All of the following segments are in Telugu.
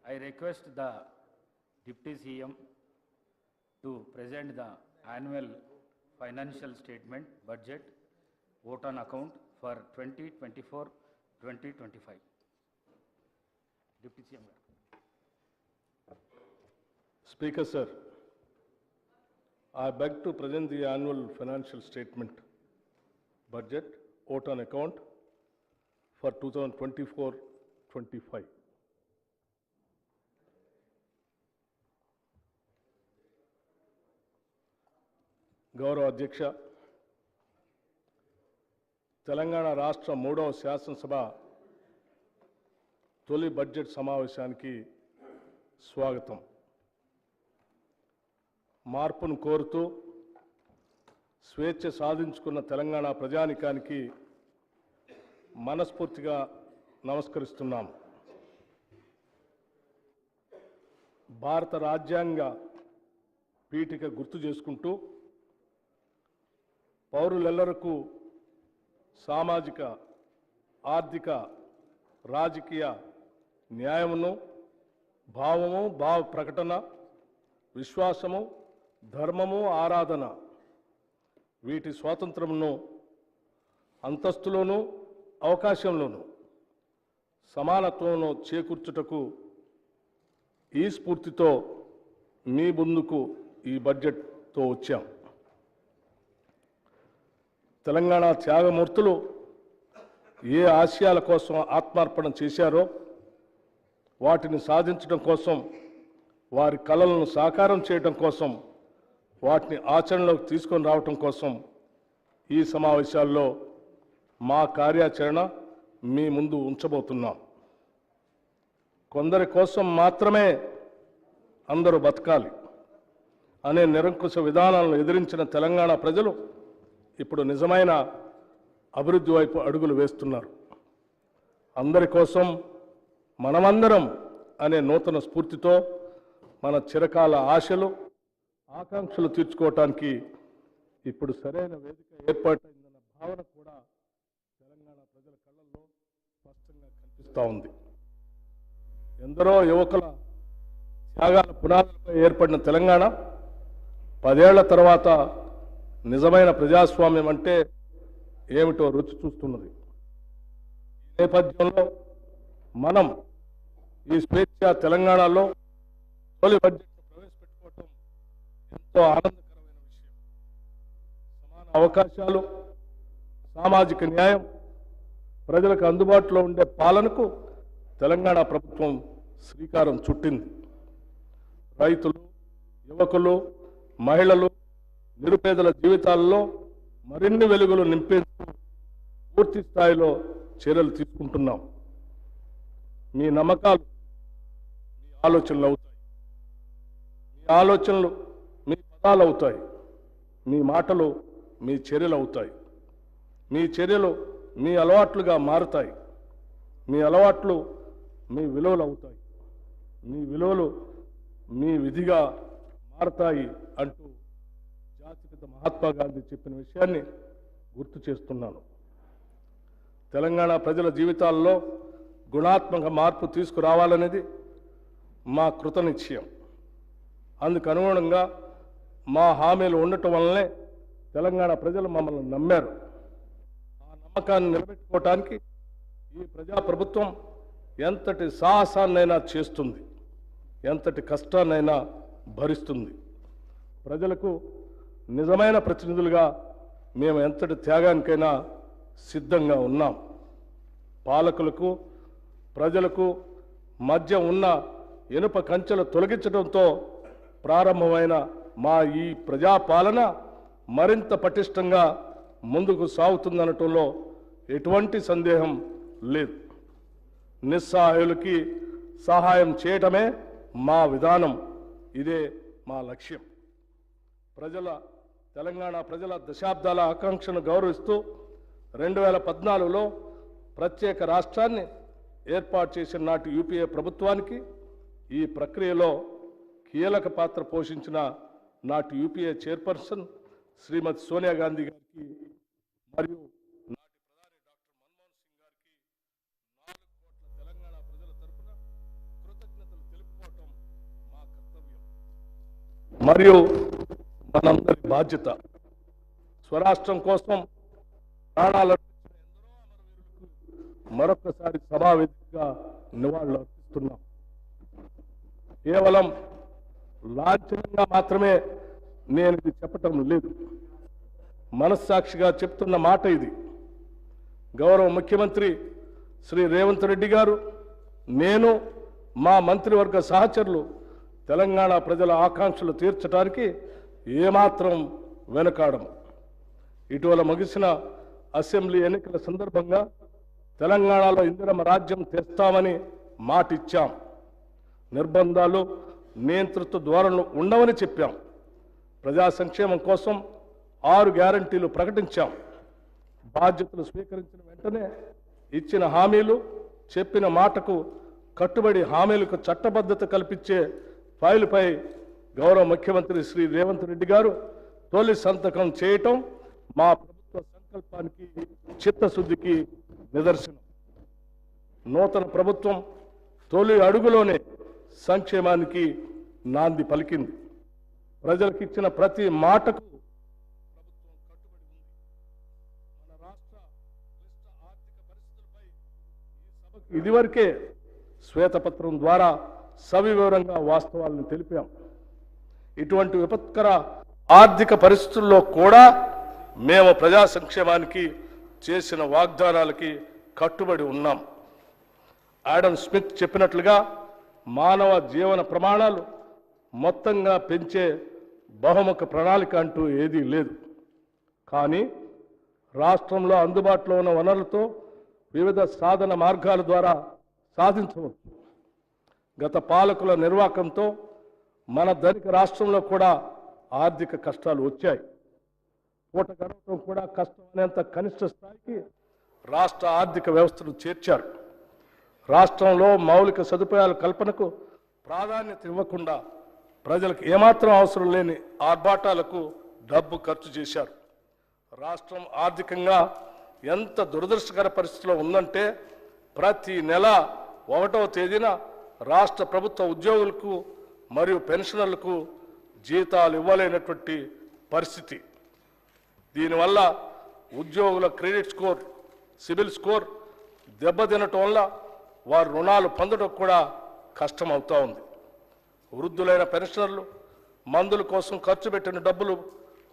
I request the Deputy CM to present the annual financial statement budget vote on account for 2024-2025. Deputy CM. Speaker sir, I beg to present the annual financial statement budget vote on account for 2024-25. గౌరవ అధ్యక్ష, తెలంగాణ రాష్ట్ర 3వ శాసనసభ తొలి బడ్జెట్ సమావేశానికి స్వాగతం. మార్పును కోరుతూ స్వేచ్ఛ సాధించుకున్న తెలంగాణ ప్రజానికానికి మనస్ఫూర్తిగా నమస్కరిస్తున్నాం. భారత రాజ్యాంగ పీఠిక గుర్తు చేసుకుంటూ పౌరులెల్లరకు సామాజిక, ఆర్థిక, రాజకీయ న్యాయమును, భావము, భావ ప్రకటన, విశ్వాసము, ధర్మము, ఆరాధన వీటి స్వాతంత్రమును అంతస్తులోనూ అవకాశంలోనూ సమానత్వంలో చేకూర్చుటకు ఈ స్ఫూర్తితో మీ ముందుకు ఈ బడ్జెట్తో వచ్చాం. తెలంగాణ త్యాగమూర్తులు ఏ ఆశయాల కోసం ఆత్మార్పణ చేశారో వాటిని సాధించడం కోసం, వారి కలలను సాకారం చేయడం కోసం, వాటిని ఆచరణలోకి తీసుకొని రావటం కోసం ఈ సమావేశాల్లో మా కార్యాచరణ మీ ముందు ఉంచబోతున్నాం. కొందరి కోసం మాత్రమే అందరూ బతకాలి అనే నిరంకుశ విధానాలను ఎదిరించిన తెలంగాణ ప్రజలు ఇప్పుడు నిజమైన అభివృద్ధి వైపు అడుగులు వేస్తున్నారు. అందరి కోసం మనమందరం అనే నూతన స్ఫూర్తితో మన చిరకాల ఆశలు, ఆకాంక్షలు తీర్చుకోవటానికి ఇప్పుడు సరైన వేదిక ఏర్పాటైందన్న భావన కూడా తెలంగాణ ప్రజల కళ్ళల్లో స్పష్టంగా కనిపిస్తూ ఉంది. ఎందరో యువకుల త్యాగాల పునాదులపై ఏర్పడిన తెలంగాణ 10 ఏళ్ల తర్వాత నిజమైన ప్రజాస్వామ్యం అంటే ఏమిటో రుచి చూస్తున్నది. ఈ నేపథ్యంలో మనం ఈ స్వేచ్ఛ తెలంగాణలో తొలి బడ్జెట్ను ప్రవేశపెట్టుకోవటం ఎంతో ఆనందకరమైన విషయం. సమాన అవకాశాలు, సామాజిక న్యాయం, ప్రజలకు అందుబాటులో ఉండే పాలనకు తెలంగాణ ప్రభుత్వం శ్రీకారం చుట్టింది. రైతులు, యువకులు, మహిళలు, నిరుపేదల జీవితాల్లో మరిన్ని వెలుగులు నింపేందుకు పూర్తి స్థాయిలో చర్యలు తీసుకుంటున్నాం. మీ నమ్మకాలు మీ ఆలోచనలు అవుతాయి, మీ ఆలోచనలు మీ పదాలు అవుతాయి, మీ మాటలు మీ చర్యలు అవుతాయి, మీ చర్యలు మీ అలవాట్లుగా మారుతాయి, మీ అలవాట్లు మీ విలువలు అవుతాయి, మీ విలువలు మీ విధిగా మారతాయి అంటూ జాతిపిత మహాత్మా గాంధీ చెప్పిన విషయాన్ని గుర్తు చేస్తున్నాను. తెలంగాణ ప్రజల జీవితాల్లో గుణాత్మక మార్పు తీసుకురావాలనేది మా కృతనిశ్చయం. అందుకు అనుగుణంగా మా హామీలు ఉండటం వల్లనే తెలంగాణ ప్రజలు మమ్మల్ని నమ్మారు. ఆ నమ్మకాన్ని నిలబెట్టుకోవటానికి ఈ ప్రజాప్రభుత్వం ఎంతటి సాహసాన్నైనా చేస్తుంది, ఎంతటి కష్టాన్నైనా భరిస్తుంది. ప్రజలకు నిజమైన ప్రతినిధులుగా మేము ఎంతటి త్యాగానికైనా సిద్ధంగా ఉన్నాం. పాలకులకు, ప్రజలకు మధ్య ఉన్న ఇనుప కంచెలు తొలగించడంతో ప్రారంభమైన మా ఈ ప్రజాపాలన మరింత పటిష్టంగా ముందుకు సాగుతుందనటంలో ఎటువంటి సందేహం లేదు. నిస్సహాయులకి సహాయం చేయటమే మా విధానం, ఇదే మా లక్ష్యం. తెలంగాణ ప్రజల దశాబ్దాల ఆకాంక్షను గౌరవిస్తూ 2014లో ప్రత్యేక రాష్ట్రాన్ని ఏర్పాటు చేసిన నాటి యూపీఏ ప్రభుత్వానికి ఈ ప్రక్రియలో కీలక పాత్ర పోషించిన నాటి యూపీఏ చైర్పర్సన్ శ్రీమతి సోనియా గాంధీ గారికి మరియు నాటి ప్రధాని డాక్టర్ మన్మోహన్ సింగ్ గారికి మరియు మనందరి బాధ్యత. స్వరాష్ట్రం కోసం ప్రాణాలు మరొకసారి సభావేదికగా నివాళులు అర్పిస్తున్నాం. కేవలం లాంఛనంగా మాత్రమే నేను ఇది చెప్పటం లేదు, మనస్సాక్షిగా చెప్తున్న మాట ఇది. గౌరవ ముఖ్యమంత్రి శ్రీ రేవంత్ రెడ్డి గారు, నేను, మా మంత్రివర్గ సహచరులు తెలంగాణ ప్రజల ఆకాంక్షలు తీర్చడానికి ఏమాత్రం వెనుకాడము. ఇటీవల ముగిసిన అసెంబ్లీ ఎన్నికల సందర్భంగా తెలంగాణలో ఇందిరమ్మ రాజ్యం తెస్తామని మాటిచ్చాం. నిర్బంధాలు, నియంతృత్వ ధోరణులు ఉండవని చెప్పాం. ప్రజా సంక్షేమం కోసం 6 గ్యారంటీలు ప్రకటించాం. బాధ్యతలు స్వీకరించిన వెంటనే ఇచ్చిన హామీలు, చెప్పిన మాటకు కట్టుబడి హామీలకు చట్టబద్ధత కల్పించే ఫైలుపై గౌరవ ముఖ్యమంత్రి శ్రీ రేవంత్ రెడ్డి గారు తొలి సంతకం చేయటం మా ప్రభుత్వ సంకల్పానికి, చిత్తశుద్ధికి నిదర్శనం. నూతన ప్రభుత్వం తొలి అడుగులోనే సంక్షేమానికి నాంది పలికింది. ప్రజలకు ఇచ్చిన ప్రతి మాటకు ప్రభుత్వం కట్టుబడి ఉంది. మన రాష్ట్ర క్లిష్ట ఆర్థిక పరిస్థితులపై ఈ సభకు ఇదివరకే శ్వేతపత్రం ద్వారా సవివరంగా వాస్తవాలను తెలిపాం. ఇటువంటి విపత్కర ఆర్థిక పరిస్థితుల్లో కూడా మేము ప్రజా సంక్షేమానికి చేసిన వాగ్దానాలకి కట్టుబడి ఉన్నాం. ఆడమ్ స్మిత్ చెప్పినట్లుగా మానవ జీవన ప్రమాణాలు మొత్తంగా పెంచే బహుముఖ ప్రణాళిక అంటూ ఏదీ లేదు. కానీ రాష్ట్రంలో అందుబాటులో ఉన్న వనరులతో వివిధ సాధన మార్గాల ద్వారా సాధించవచ్చు. గత పాలకుల నిర్వాకంతో మన ధనిక రాష్ట్రంలో కూడా ఆర్థిక కష్టాలు వచ్చాయి. పూట గడవటం కూడా కష్టమనేంత కనిష్ట స్థాయికి రాష్ట్ర ఆర్థిక వ్యవస్థను చేర్చారు. రాష్ట్రంలో మౌలిక సదుపాయాల కల్పనకు ప్రాధాన్యత ఇవ్వకుండా ప్రజలకు ఏమాత్రం అవసరం లేని ఆర్భాటాలకు డబ్బు ఖర్చు చేశారు. రాష్ట్రం ఆర్థికంగా ఎంత దురదృష్టకర పరిస్థితిలో ఉందంటే ప్రతి నెల 1వ తేదీన రాష్ట్ర ప్రభుత్వ ఉద్యోగులకు మరియు పెన్షనర్లకు జీతాలు ఇవ్వలేనటువంటి పరిస్థితి. దీనివల్ల ఉద్యోగుల క్రెడిట్ స్కోర్, సిబిల్ స్కోర్ దెబ్బతినటం వల్ల వారు రుణాలు పొందడం కూడా కష్టమవుతూ ఉంది. వృద్ధులైన పెన్షనర్లు మందుల కోసం ఖర్చు పెట్టిన డబ్బులు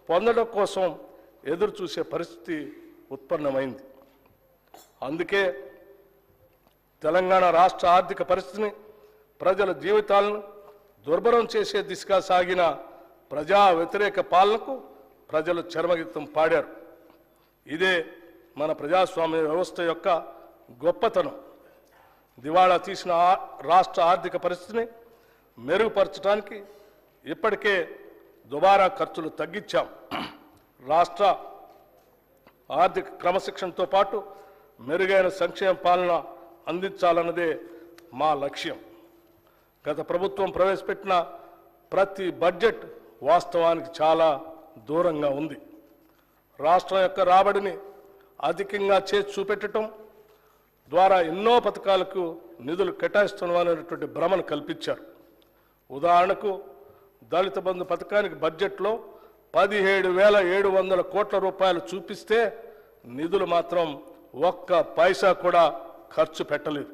పొందడం కోసం ఎదురు చూసే పరిస్థితి ఉత్పన్నమైంది. అందుకే తెలంగాణ రాష్ట్ర ఆర్థిక పరిస్థితిని, ప్రజల జీవితాలను దుర్భరం చేసే దిశగా సాగిన ప్రజా వ్యతిరేక పాలనకు ప్రజలు చరమగీతం పాడారు. ఇదే మన ప్రజాస్వామ్య వ్యవస్థ యొక్క గొప్పతనం. దివాళా తీసిన రాష్ట్ర ఆర్థిక పరిస్థితిని మెరుగుపరచడానికి ఇప్పటికే దుబారా ఖర్చులు తగ్గించాం. రాష్ట్ర ఆర్థిక క్రమశిక్షణతో పాటు మెరుగైన సంక్షేమ పాలన అందించాలన్నదే మా లక్ష్యం. గత ప్రభుత్వం ప్రవేశపెట్టిన ప్రతి బడ్జెట్ వాస్తవానికి చాలా దూరంగా ఉంది. రాష్ట్రం యొక్క రాబడిని అధికంగా చేసి చూపెట్టడం ద్వారా ఎన్నో పథకాలకు నిధులు కేటాయిస్తున్నామనేటువంటి భ్రమను కల్పించారు. ఉదాహరణకు దళిత బంధు పథకానికి బడ్జెట్లో 17,700 కోట్ల రూపాయలు చూపిస్తే నిధులు మాత్రం ఒక్క పైసా కూడా ఖర్చు పెట్టలేదు.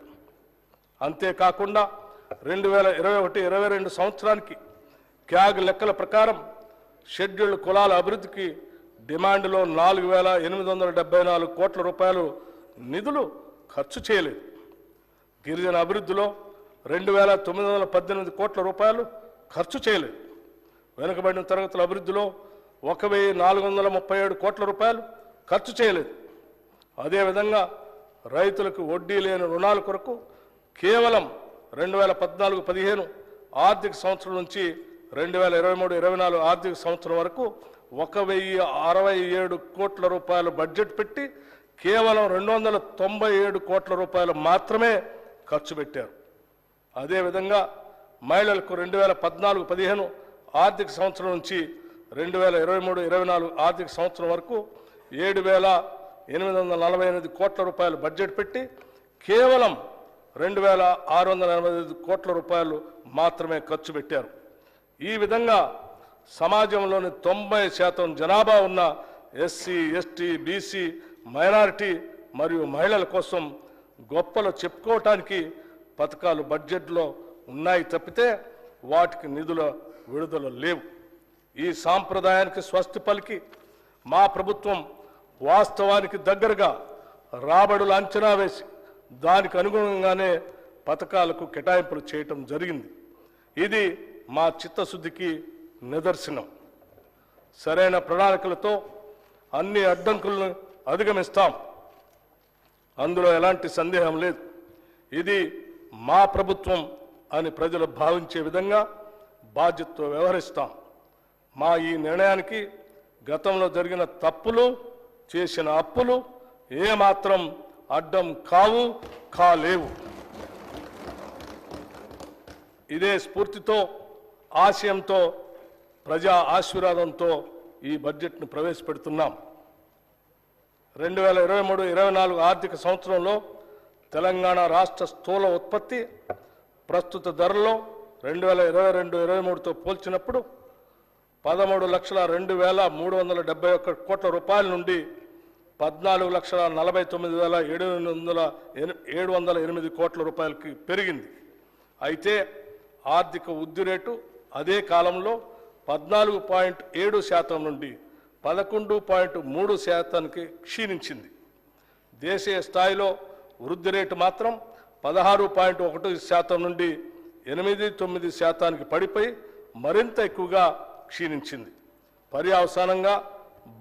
అంతేకాకుండా 2021-22 సంవత్సరానికి క్యాగ్ లెక్కల ప్రకారం షెడ్యూల్డ్ కులాల అభివృద్ధికి డిమాండ్లో 4,874 కోట్ల రూపాయలు నిధులు ఖర్చు చేయలేదు. గిరిజన అభివృద్ధిలో 2,918 కోట్ల రూపాయలు ఖర్చు చేయలేదు. వెనుకబడిన తరగతుల అభివృద్ధిలో 1,437 కోట్ల రూపాయలు ఖర్చు చేయలేదు. అదేవిధంగా రైతులకు వడ్డీ లేని రుణాల కొరకు కేవలం 2014-15 ఆర్థిక సంవత్సరం నుంచి 2023-24 ఆర్థిక సంవత్సరం వరకు 1,067 కోట్ల రూపాయలు బడ్జెట్ పెట్టి కేవలం 297 కోట్ల రూపాయలు మాత్రమే ఖర్చు పెట్టారు. అదేవిధంగా మహిళలకు 2014-15 ఆర్థిక సంవత్సరం నుంచి 2023-24 ఆర్థిక సంవత్సరం వరకు 7,848 కోట్ల రూపాయలు బడ్జెట్ పెట్టి కేవలం 2,685 కోట్ల రూపాయలు మాత్రమే ఖర్చు పెట్టారు. ఈ విధంగా సమాజంలోని 90% జనాభా ఉన్న ఎస్సీ, ఎస్టీ, బీసీ, మైనారిటీ మరియు మహిళల కోసం గొప్పలు చెప్పుకోవటానికి పథకాలు బడ్జెట్లో ఉన్నాయి తప్పితే వాటికి నిధుల విడుదల లేవు. ఈ సాంప్రదాయానికి స్వస్తి పలికి మా ప్రభుత్వం వాస్తవానికి దగ్గరగా రాబడులు అంచనా వేసి దానికి అనుగుణంగానే పథకాలకు కేటాయింపులు చేయటం జరిగింది. ఇది మా చిత్తశుద్ధికి నిదర్శనం. సరైన ప్రణాళికలతో అన్ని అడ్డంకులను అధిగమిస్తాం, అందులో ఎలాంటి సందేహం లేదు. ఇది మా ప్రభుత్వం అని ప్రజలు భావించే విధంగా బాధ్యతతో వ్యవహరిస్తాం. మా ఈ నిర్ణయానికి గతంలో జరిగిన తప్పులు, చేసిన అప్పులు ఏమాత్రం అడ్డం కాలేవు. ఇదే స్ఫూర్తితో, ఆశయంతో, ప్రజా ఆశీర్వాదంతో ఈ బడ్జెట్ను ప్రవేశపెడుతున్నాం. 2023-24 ఆర్థిక సంవత్సరంలో తెలంగాణ రాష్ట్ర స్థూల ఉత్పత్తి ప్రస్తుత ధరలో 2022-23తో పోల్చినప్పుడు 13,02,371 కోట్ల రూపాయల నుండి 14,49,708 కోట్ల రూపాయలకి పెరిగింది. అయితే ఆర్థిక వృద్ధి రేటు అదే కాలంలో 14.7% నుండి 11.3% క్షీణించింది. దేశీయ స్థాయిలో వృద్ధి రేటు మాత్రం 16.1% నుండి 8.9% పడిపోయి మరింత ఎక్కువగా క్షీణించింది. పర్యవసానంగా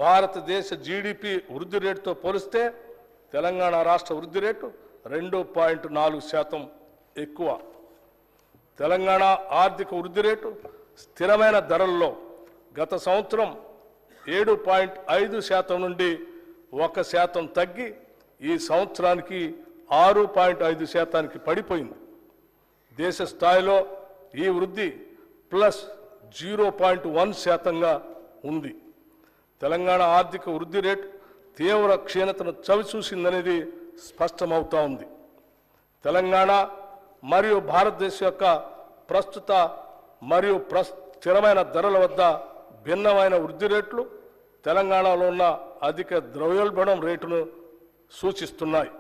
భారతదేశ జీడిపి వృద్ధి రేటుతో పోలిస్తే తెలంగాణ రాష్ట్ర వృద్ధి రేటు 2.4% ఎక్కువ. తెలంగాణ ఆర్థిక వృద్ధి రేటు స్థిరమైన ధరల్లో గత సంవత్సరం 7.5% నుండి 1% తగ్గి ఈ సంవత్సరానికి 6.5% పడిపోయింది. దేశ స్థాయిలో ఈ వృద్ధి +0.1%గా ఉంది. తెలంగాణ ఆర్థిక వృద్ధి రేటు తీవ్ర క్షీణతను చవిచూసిందనేది స్పష్టమవుతా ఉంది. తెలంగాణ మరియు భారతదేశం యొక్క ప్రస్తుత మరియు స్థిరమైన ధరల వద్ద భిన్నమైన వృద్ధి రేట్లు తెలంగాణలో ఉన్న అధిక ద్రవ్యోల్బణం రేటును సూచిస్తున్నాయి.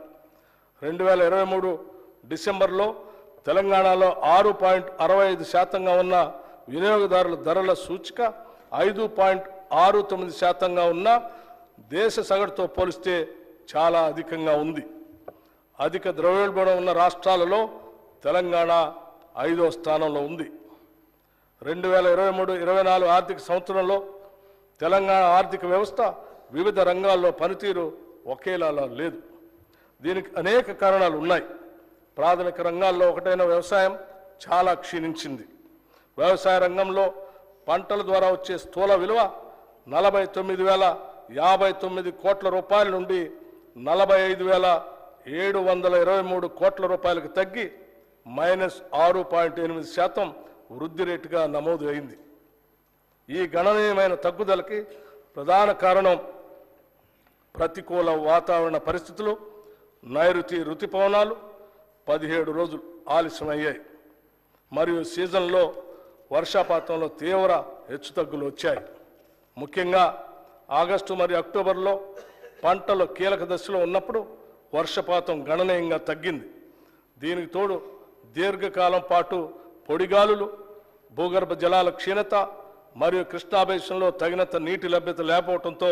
2023 డిసెంబర్లో తెలంగాణలో 6.65%గా ఉన్న వినియోగదారుల ధరల సూచిక 5.69%గా ఉన్న దేశ సగటుతో పోలిస్తే చాలా అధికంగా ఉంది. అధిక ద్రవ్యోల్బణం ఉన్న రాష్ట్రాలలో తెలంగాణ 5వ స్థానంలో ఉంది. 2023-24 ఆర్థిక సంవత్సరంలో తెలంగాణ ఆర్థిక వ్యవస్థ వివిధ రంగాల్లో పనితీరు ఒకేలా లేదు. దీనికి అనేక కారణాలు ఉన్నాయి. ప్రాథమిక రంగాల్లో ఒకటైన వ్యవసాయం చాలా క్షీణించింది. వ్యవసాయ రంగంలో పంటల ద్వారా వచ్చే స్థూల విలువ 49,059 కోట్ల రూపాయల నుండి 45,723 కోట్ల రూపాయలకు తగ్గి -6.8% వృద్ధి రేటుగా నమోదు అయింది. ఈ గణనీయమైన తగ్గుదలకి ప్రధాన కారణం ప్రతికూల వాతావరణ పరిస్థితులు, నైరుతి రుతుపవనాలు 17 రోజులు ఆలస్యమయ్యాయి మరియు సీజన్లో వర్షపాతంలో తీవ్ర హెచ్చుతగ్గులు వచ్చాయి. ముఖ్యంగా ఆగస్టు మరియు అక్టోబర్లో పంటలు కీలక దశలో ఉన్నప్పుడు వర్షపాతం గణనీయంగా తగ్గింది. దీనికి తోడు దీర్ఘకాలం పాటు పొడిగాలులు, భూగర్భ జలాల క్షీణత మరియు కృష్ణాబేసిన్లో తగినంత నీటి లభ్యత లేకపోవడంతో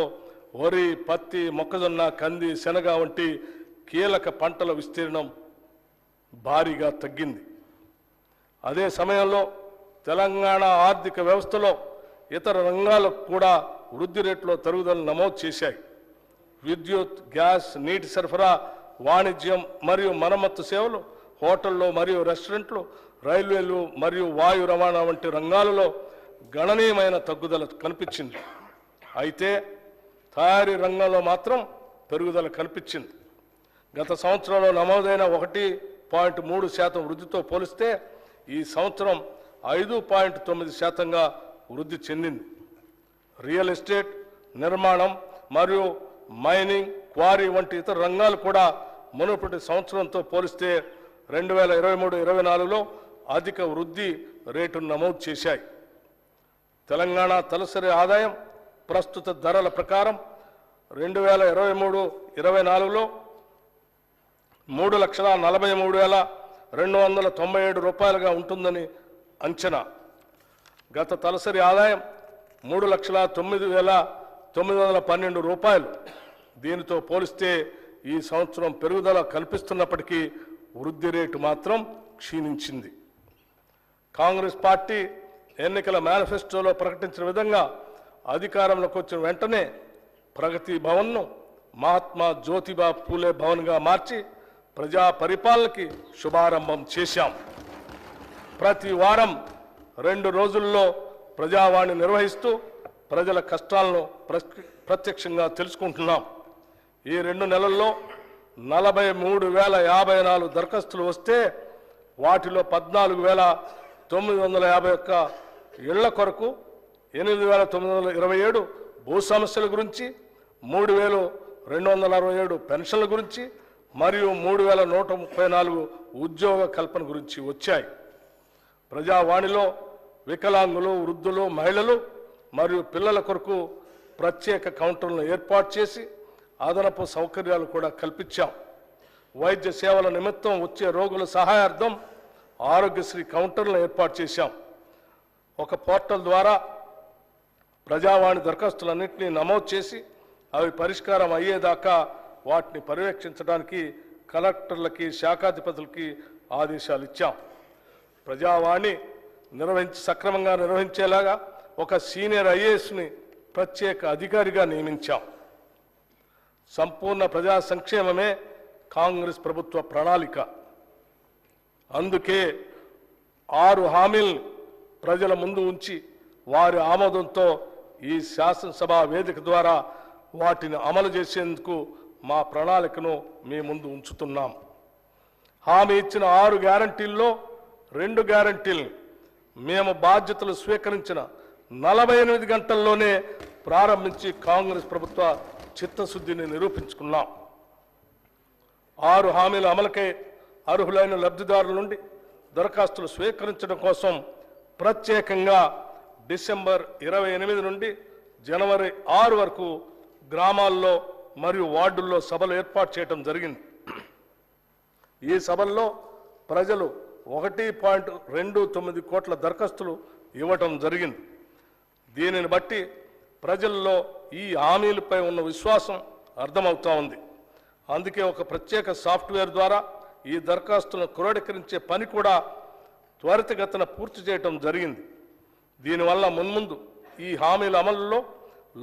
వరి, పత్తి, మొక్కజొన్న, కంది, శనగ వంటి కీలక పంటల విస్తీర్ణం భారీగా తగ్గింది. అదే సమయంలో తెలంగాణ ఆర్థిక వ్యవస్థలో ఇతర రంగాలకు కూడా వృద్ధి రేట్లో తరుగుదల నమోదు చేశాయి. విద్యుత్, గ్యాస్, నీటి సరఫరా, వాణిజ్యం మరియు మరమ్మత్తు సేవలు, హోటళ్లు మరియు రెస్టారెంట్లు, రైల్వేలు మరియు వాయు రవాణా వంటి రంగాలలో గణనీయమైన తగ్గుదల కనిపించింది. అయితే తయారీ రంగంలో మాత్రం పెరుగుదల కనిపించింది. గత సంవత్సరంలో నమోదైన 1.3% వృద్ధితో పోలిస్తే ఈ సంవత్సరం 5.9%గా వృద్ధి చెందింది. రియల్ ఎస్టేట్, నిర్మాణం మరియు మైనింగ్, క్వారీ వంటి ఇతర రంగాలు కూడా మునుపటి సంవత్సరంతో పోలిస్తే 2023-24లో అధిక వృద్ధి రేటును నమోదు చేశాయి. తెలంగాణ తలసరి ఆదాయం ప్రస్తుత ధరల ప్రకారం 2023-24లో 3,43,297 రూపాయలుగా ఉంటుందని అంచనా. గత తలసరి ఆదాయం 3,09,912 రూపాయలు. దీనితో పోలిస్తే ఈ సంవత్సరం పెరుగుదల కల్పిస్తున్నప్పటికీ వృద్ధి రేటు మాత్రం క్షీణించింది. కాంగ్రెస్ పార్టీ ఎన్నికల మేనిఫెస్టోలో ప్రకటించిన విధంగా అధికారంలోకి వచ్చిన వెంటనే ప్రగతి భవన్ను మహాత్మా జ్యోతిబా పూలే భవన్గా మార్చి ప్రజా పరిపాలనకి శుభారంభం చేశాం. ప్రతి వారం 2 రోజుల్లో ప్రజావాణి నిర్వహిస్తూ ప్రజల కష్టాలను ప్రత్యక్షంగా తెలుసుకుంటున్నాం. ఈ 2 నెలల్లో 43,054 దరఖాస్తులు వస్తే వాటిలో 14,951 ఇళ్ల కొరకు, 8,927 భూ సమస్యల గురించి, 3,267 పెన్షన్ల గురించి మరియు 3,134 ఉద్యోగ కల్పన గురించి వచ్చాయి. ప్రజావాణిలో వికలాంగులు, వృద్ధులు, మహిళలు మరియు పిల్లల కొరకు ప్రత్యేక కౌంటర్లను ఏర్పాటు చేసి అదనపు సౌకర్యాలు కూడా కల్పించాం. వైద్య సేవల నిమిత్తం వచ్చే రోగుల సహాయార్థం ఆరోగ్యశ్రీ కౌంటర్లను ఏర్పాటు చేశాం. ఒక పోర్టల్ ద్వారా ప్రజావాణి దరఖాస్తులన్నింటినీ నమోదు చేసి అవి పరిష్కారం అయ్యేదాకా వాటిని పర్యవేక్షించడానికి కలెక్టర్లకి, శాఖాధిపతులకి ఆదేశాలు ఇచ్చాం. ప్రజావాణి సక్రమంగా నిర్వహించేలాగా ఒక సీనియర్ ఐఏఎస్ని ప్రత్యేక అధికారిగా నియమించాం. సంపూర్ణ ప్రజా సంక్షేమమే కాంగ్రెస్ ప్రభుత్వ ప్రణాళిక. అందుకే 6 హామీలను ప్రజల ముందు ఉంచి వారి ఆమోదంతో ఈ శాసనసభ వేదిక ద్వారా వాటిని అమలు చేసేందుకు మా ప్రణాళికను మీ ముందు ఉంచుతున్నాం. హామీ ఇచ్చిన 6 గ్యారంటీల్లో 2 గ్యారంటీలను మేము బాధ్యతలు స్వీకరించిన 48 గంటల్లోనే ప్రారంభించి కాంగ్రెస్ ప్రభుత్వ చిత్తశుద్ధిని నిరూపించుకున్నాం. 6 హామీల అమలుకై అర్హులైన లబ్ధిదారుల నుండి దరఖాస్తులు స్వీకరించడం కోసం ప్రత్యేకంగా డిసెంబర్ 28 నుండి జనవరి 6 వరకు గ్రామాల్లో మరియు వార్డుల్లో సభలు ఏర్పాటు చేయడం జరిగింది. ఈ సభల్లో ప్రజలు 1.29 కోట్ల దరఖాస్తులు ఇవ్వటం జరిగింది. దీనిని బట్టి ప్రజల్లో ఈ హామీలపై ఉన్న విశ్వాసం అర్థమవుతా ఉంది. అందుకే ఒక ప్రత్యేక సాఫ్ట్వేర్ ద్వారా ఈ దరఖాస్తులను క్రోడీకరించే పని కూడా త్వరితగతిన పూర్తి చేయటం జరిగింది. దీనివల్ల మున్ముందు ఈ హామీల అమలులో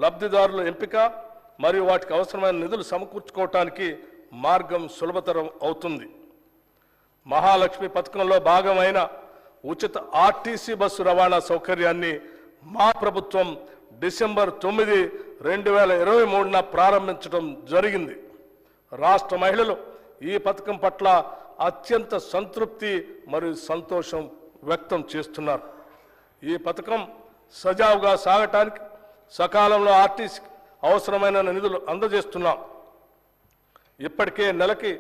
లబ్ధిదారుల ఎంపిక మరియు వాటికి అవసరమైన నిధులు సమకూర్చుకోవటానికి మార్గం సులభతరం అవుతుంది. మహాలక్ష్మి పథకంలో భాగమైన ఉచిత ఆర్టీసీ బస్సు రవాణా సౌకర్యాన్ని మా ప్రభుత్వం డిసెంబర్ 9, 2023న ప్రారంభించడం జరిగింది. రాష్ట్ర మహిళలు ఈ పథకం పట్ల అత్యంత సంతృప్తి మరియు సంతోషం వ్యక్తం చేస్తున్నారు. ఈ పథకం సజావుగా సాగటానికి సకాలంలో ఆర్టీసీకి అవసరమైన నిధులు అందజేస్తున్నాం. ఇప్పటికే నెలకి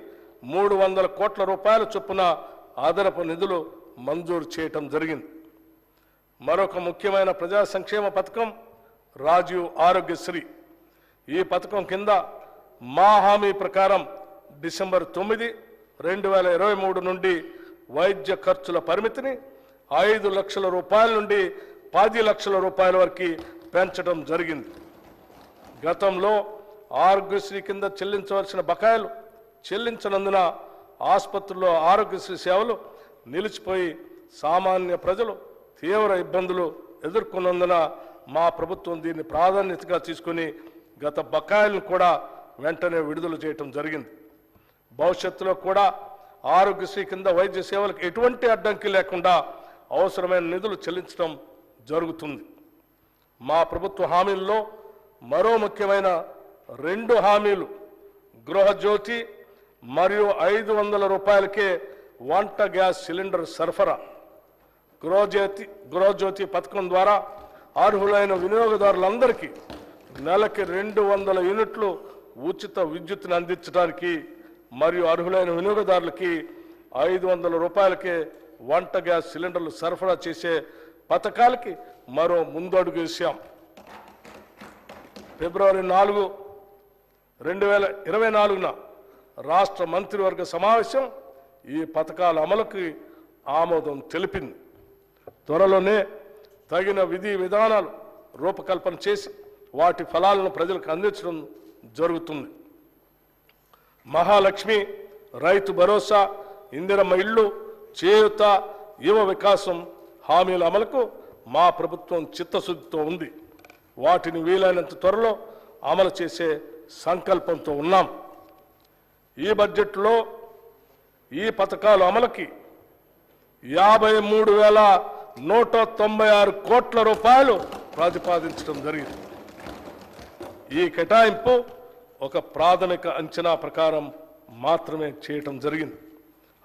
300 కోట్ల రూపాయల చొప్పున అదనపు నిధులు మంజూరు చేయటం జరిగింది. మరొక ముఖ్యమైన ప్రజా సంక్షేమ పథకం రాజీవ్ ఆరోగ్యశ్రీ. ఈ పథకం కింద మా హామీ ప్రకారం డిసెంబర్ 9, 2023 నుండి వైద్య ఖర్చుల పరిమితిని 5 లక్షల రూపాయల నుండి 10 లక్షల రూపాయల వరకు పెంచడం జరిగింది. గతంలో ఆరోగ్యశ్రీ కింద చెల్లించవలసిన బకాయిలు చెల్లించనందున ఆసుపత్రుల్లో ఆరోగ్యశ్రీ సేవలు నిలిచిపోయి సామాన్య ప్రజలు తీవ్ర ఇబ్బందులు ఎదుర్కొన్నందున మా ప్రభుత్వం దీన్ని ప్రాధాన్యతగా తీసుకుని గత బకాయిలను కూడా వెంటనే విడుదల చేయటం జరిగింది. భవిష్యత్తులో కూడా ఆరోగ్యశ్రీ కింద వైద్య సేవలకు ఎటువంటి అడ్డంకి లేకుండా అవసరమైన నిధులు చెల్లించడం జరుగుతుంది. మా ప్రభుత్వ హామీల్లో మరో ముఖ్యమైన 2 హామీలు గృహజ్యోతి మరియు 500 రూపాయలకే వంట గ్యాస్ సిలిండర్ సరఫరా. గృహజ్యోతి పథకం ద్వారా అర్హులైన వినియోగదారులందరికీ నెలకి 200 యూనిట్లు ఉచిత విద్యుత్తును అందించడానికి మరియు అర్హులైన వినియోగదారులకి 500 రూపాయలకే వంట గ్యాస్ సిలిండర్లు సరఫరా చేసే పథకాలకి మరో ముందడుగు వేశాం. ఫిబ్రవరి 4, 2024న రాష్ట్ర మంత్రివర్గ సమావేశం ఈ పథకాల అమలుకి ఆమోదం తెలిపింది. త్వరలోనే తగిన విధి విధానాలు రూపకల్పన చేసి వాటి ఫలాలను ప్రజలకు అందించడం జరుగుతుంది. మహాలక్ష్మి, రైతు భరోసా, ఇందిరమ్మ ఇళ్ళు, చేయూత, యువ వికాసం హామీల అమలుకు మా ప్రభుత్వం చిత్తశుద్ధితో ఉంది. వాటిని వీలైనంత త్వరలో అమలు చేసే సంకల్పంతో ఉన్నాం. ఈ బడ్జెట్లో ఈ పథకాల అమలుకి 53,196 కోట్ల రూపాయలు ప్రతిపాదించడం జరిగింది. ఈ కేటాయింపు ఒక ప్రాథమిక అంచనా ప్రకారం మాత్రమే చేయటం జరిగింది.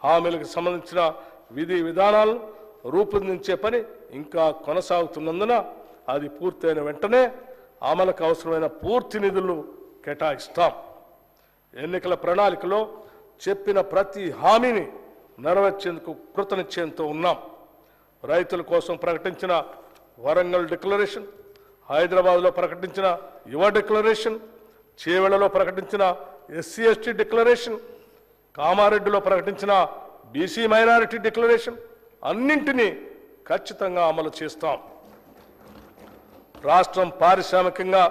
హామీలకు సంబంధించిన విధి విధానాలను రూపొందించే పని ఇంకా కొనసాగుతున్నందున అది పూర్తయిన వెంటనే అమలుకు అవసరమైన పూర్తి నిధులు కేటాయిస్తాం. ఎన్నికల ప్రణాళికలో చెప్పిన ప్రతి హామీని నెరవేర్చేందుకు కృతనిశ్చయంతో ఉన్నాం. రైతుల కోసం ప్రకటించిన వరంగల్ డిక్లరేషన్, హైదరాబాద్లో ప్రకటించిన యువ డిక్లరేషన్, చేవెళ్లలో ప్రకటించిన ఎస్సీ ఎస్టీ డిక్లరేషన్, కామారెడ్డిలో ప్రకటించిన బీసీ మైనారిటీ డిక్లరేషన్ అన్నింటినీ ఖచ్చితంగా అమలు చేస్తాం. రాష్ట్రం పారిశ్రామికంగా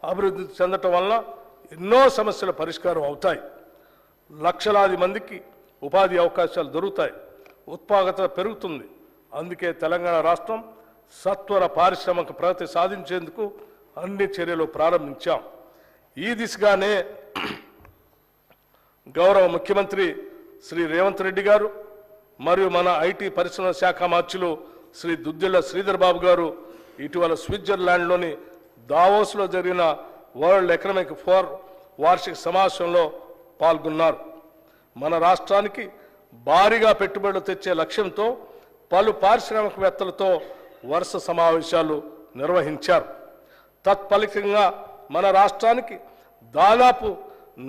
అభివృద్ధి చెందటం వలన ఎన్నో సమస్యల పరిష్కారం అవుతాయి. లక్షలాది మందికి ఉపాధి అవకాశాలు దొరుకుతాయి. ఉత్పాదకత పెరుగుతుంది. అందుకే తెలంగాణ రాష్ట్రం సత్వర పారిశ్రామిక ప్రగతి సాధించేందుకు అన్ని చర్యలు ప్రారంభించాం. ఈ దిశగానే గౌరవ ముఖ్యమంత్రి శ్రీ రేవంత్ రెడ్డి గారు మరియు మన ఐటీ పరిశ్రమల శాఖ మార్చులు శ్రీ దుద్దిళ్ల శ్రీధర్ బాబు గారు ఇటీవల స్విట్జర్లాండ్లోని దావోస్లో జరిగిన వరల్డ్ ఎకనామిక్ ఫోరం వార్షిక సమావేశంలో పాల్గొన్నారు. మన రాష్ట్రానికి భారీగా పెట్టుబడులు తెచ్చే లక్ష్యంతో పలు పారిశ్రామికవేత్తలతో వరుస సమావేశాలు నిర్వహించారు. తత్ఫలితంగా మన రాష్ట్రానికి దాదాపు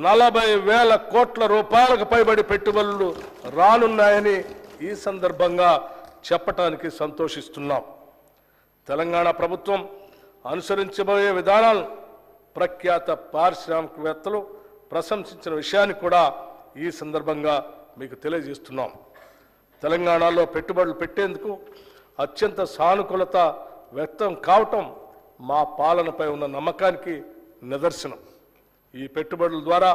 40,000 కోట్ల రూపాయలకు పైబడి పెట్టుబడులు రానున్నాయని ఈ సందర్భంగా చెప్పటానికి సంతోషిస్తున్నాం. తెలంగాణ ప్రభుత్వం అనుసరించబోయే విధానాలను ప్రఖ్యాత పారిశ్రామికవేత్తలు ప్రశంసించిన విషయాన్ని కూడా ఈ సందర్భంగా మీకు తెలియజేస్తున్నాం. తెలంగాణలో పెట్టుబడులు పెట్టేందుకు అత్యంత సానుకూలత వ్యక్తం కావటం మా పాలనపై ఉన్న నమ్మకానికి నిదర్శనం. ఈ పెట్టుబడుల ద్వారా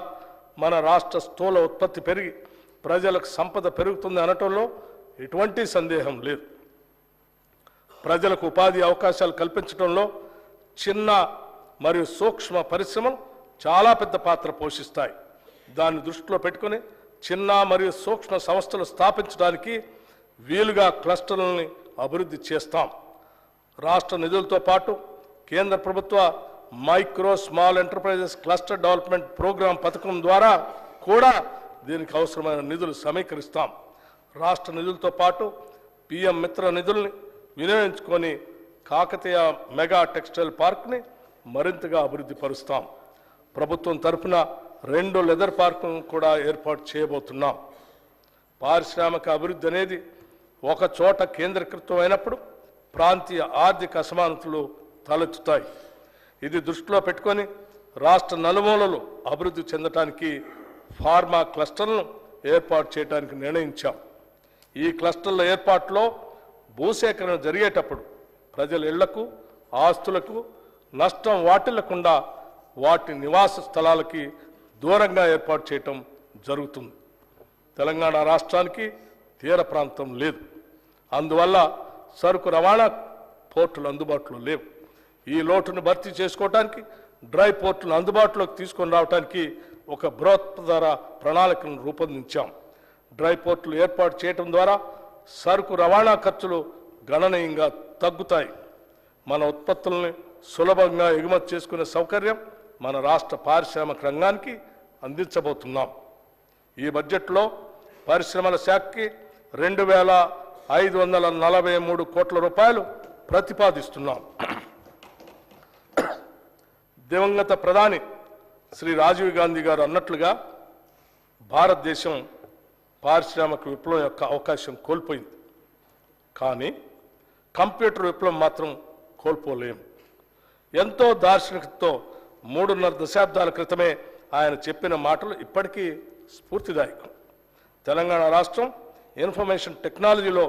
మన రాష్ట్ర స్థూల ఉత్పత్తి పెరిగి ప్రజలకు సంపద పెరుగుతుంది అనటంలో ఎటువంటి సందేహం లేదు. ప్రజలకు ఉపాధి అవకాశాలు కల్పించడంలో చిన్న మరియు సూక్ష్మ పరిశ్రమలు చాలా పెద్ద పాత్ర పోషిస్తాయి. దాన్ని దృష్టిలో పెట్టుకుని చిన్న మరియు సూక్ష్మ సంస్థలు స్థాపించడానికి వీలుగా క్లస్టర్లని అభివృద్ధి చేస్తాం. రాష్ట్ర నిధులతో పాటు కేంద్ర ప్రభుత్వ micro small enterprises cluster development programme పథకం ద్వారా కూడా దీనికి అవసరమైన నిధులు సమీకరిస్తాం. రాష్ట్ర నిధులతో పాటు పిఎం మిత్ర నిధుల్ని వినియోగించుకొని కాకతీయ మెగా టెక్స్టైల్ పార్క్ని మరింతగా అభివృద్ధి పరుస్తాం. ప్రభుత్వం తరఫున 2 లెదర్ పార్కులను కూడా ఏర్పాటు చేయబోతున్నాం. పారిశ్రామిక అభివృద్ధి అనేది ఒక చోట కేంద్రీకృతం అయినప్పుడు ప్రాంతీయ ఆర్థిక అసమానతలు తలెత్తుతాయి. ఇది దృష్టిలో పెట్టుకొని రాష్ట్ర నలుమూలలు అభివృద్ధి చెందడానికి ఫార్మా క్లస్టర్లను ఏర్పాటు చేయడానికి నిర్ణయించాం. ఈ క్లస్టర్ల ఏర్పాటులో భూసేకరణ జరిగేటప్పుడు ప్రజల ఇళ్లకు, ఆస్తులకు నష్టం వాటిల్లకుండా వాటి నివాస స్థలాలకి దూరంగా ఏర్పాటు చేయటం జరుగుతుంది. తెలంగాణ రాష్ట్రానికి తీర ప్రాంతం లేదు. అందువల్ల సరుకు రవాణా పోర్టులు అందుబాటులో లేవు. ఈ లోటును భర్తీ చేసుకోవడానికి డ్రై పోర్టులను అందుబాటులోకి తీసుకొని రావడానికి ఒక బృహత్తర ప్రణాళికను రూపొందించాం. డ్రై పోర్టులు ఏర్పాటు చేయడం ద్వారా సరుకు రవాణా ఖర్చులు గణనీయంగా తగ్గుతాయి. మన ఉత్పత్తుల్ని సులభంగా ఎగుమతి చేసుకునే సౌకర్యం మన రాష్ట్ర పారిశ్రామిక రంగానికి అందించబోతున్నాం. ఈ బడ్జెట్లో పరిశ్రమల శాఖకి 2,543 కోట్ల రూపాయలు ప్రతిపాదిస్తున్నాం. దివంగత ప్రధాని శ్రీ రాజీవ్ గాంధీ గారు అన్నట్లుగా భారతదేశం పారిశ్రామిక విప్లవం యొక్క అవకాశం కోల్పోయింది. కానీ కంప్యూటర్ విప్లవం మాత్రం కోల్పోలేము. ఎంతో దార్శనికతతో 3.5 దశాబ్దాల క్రితమే ఆయన చెప్పిన మాటలు ఇప్పటికీ స్ఫూర్తిదాయకం. తెలంగాణ రాష్ట్రం ఇన్ఫర్మేషన్ టెక్నాలజీలో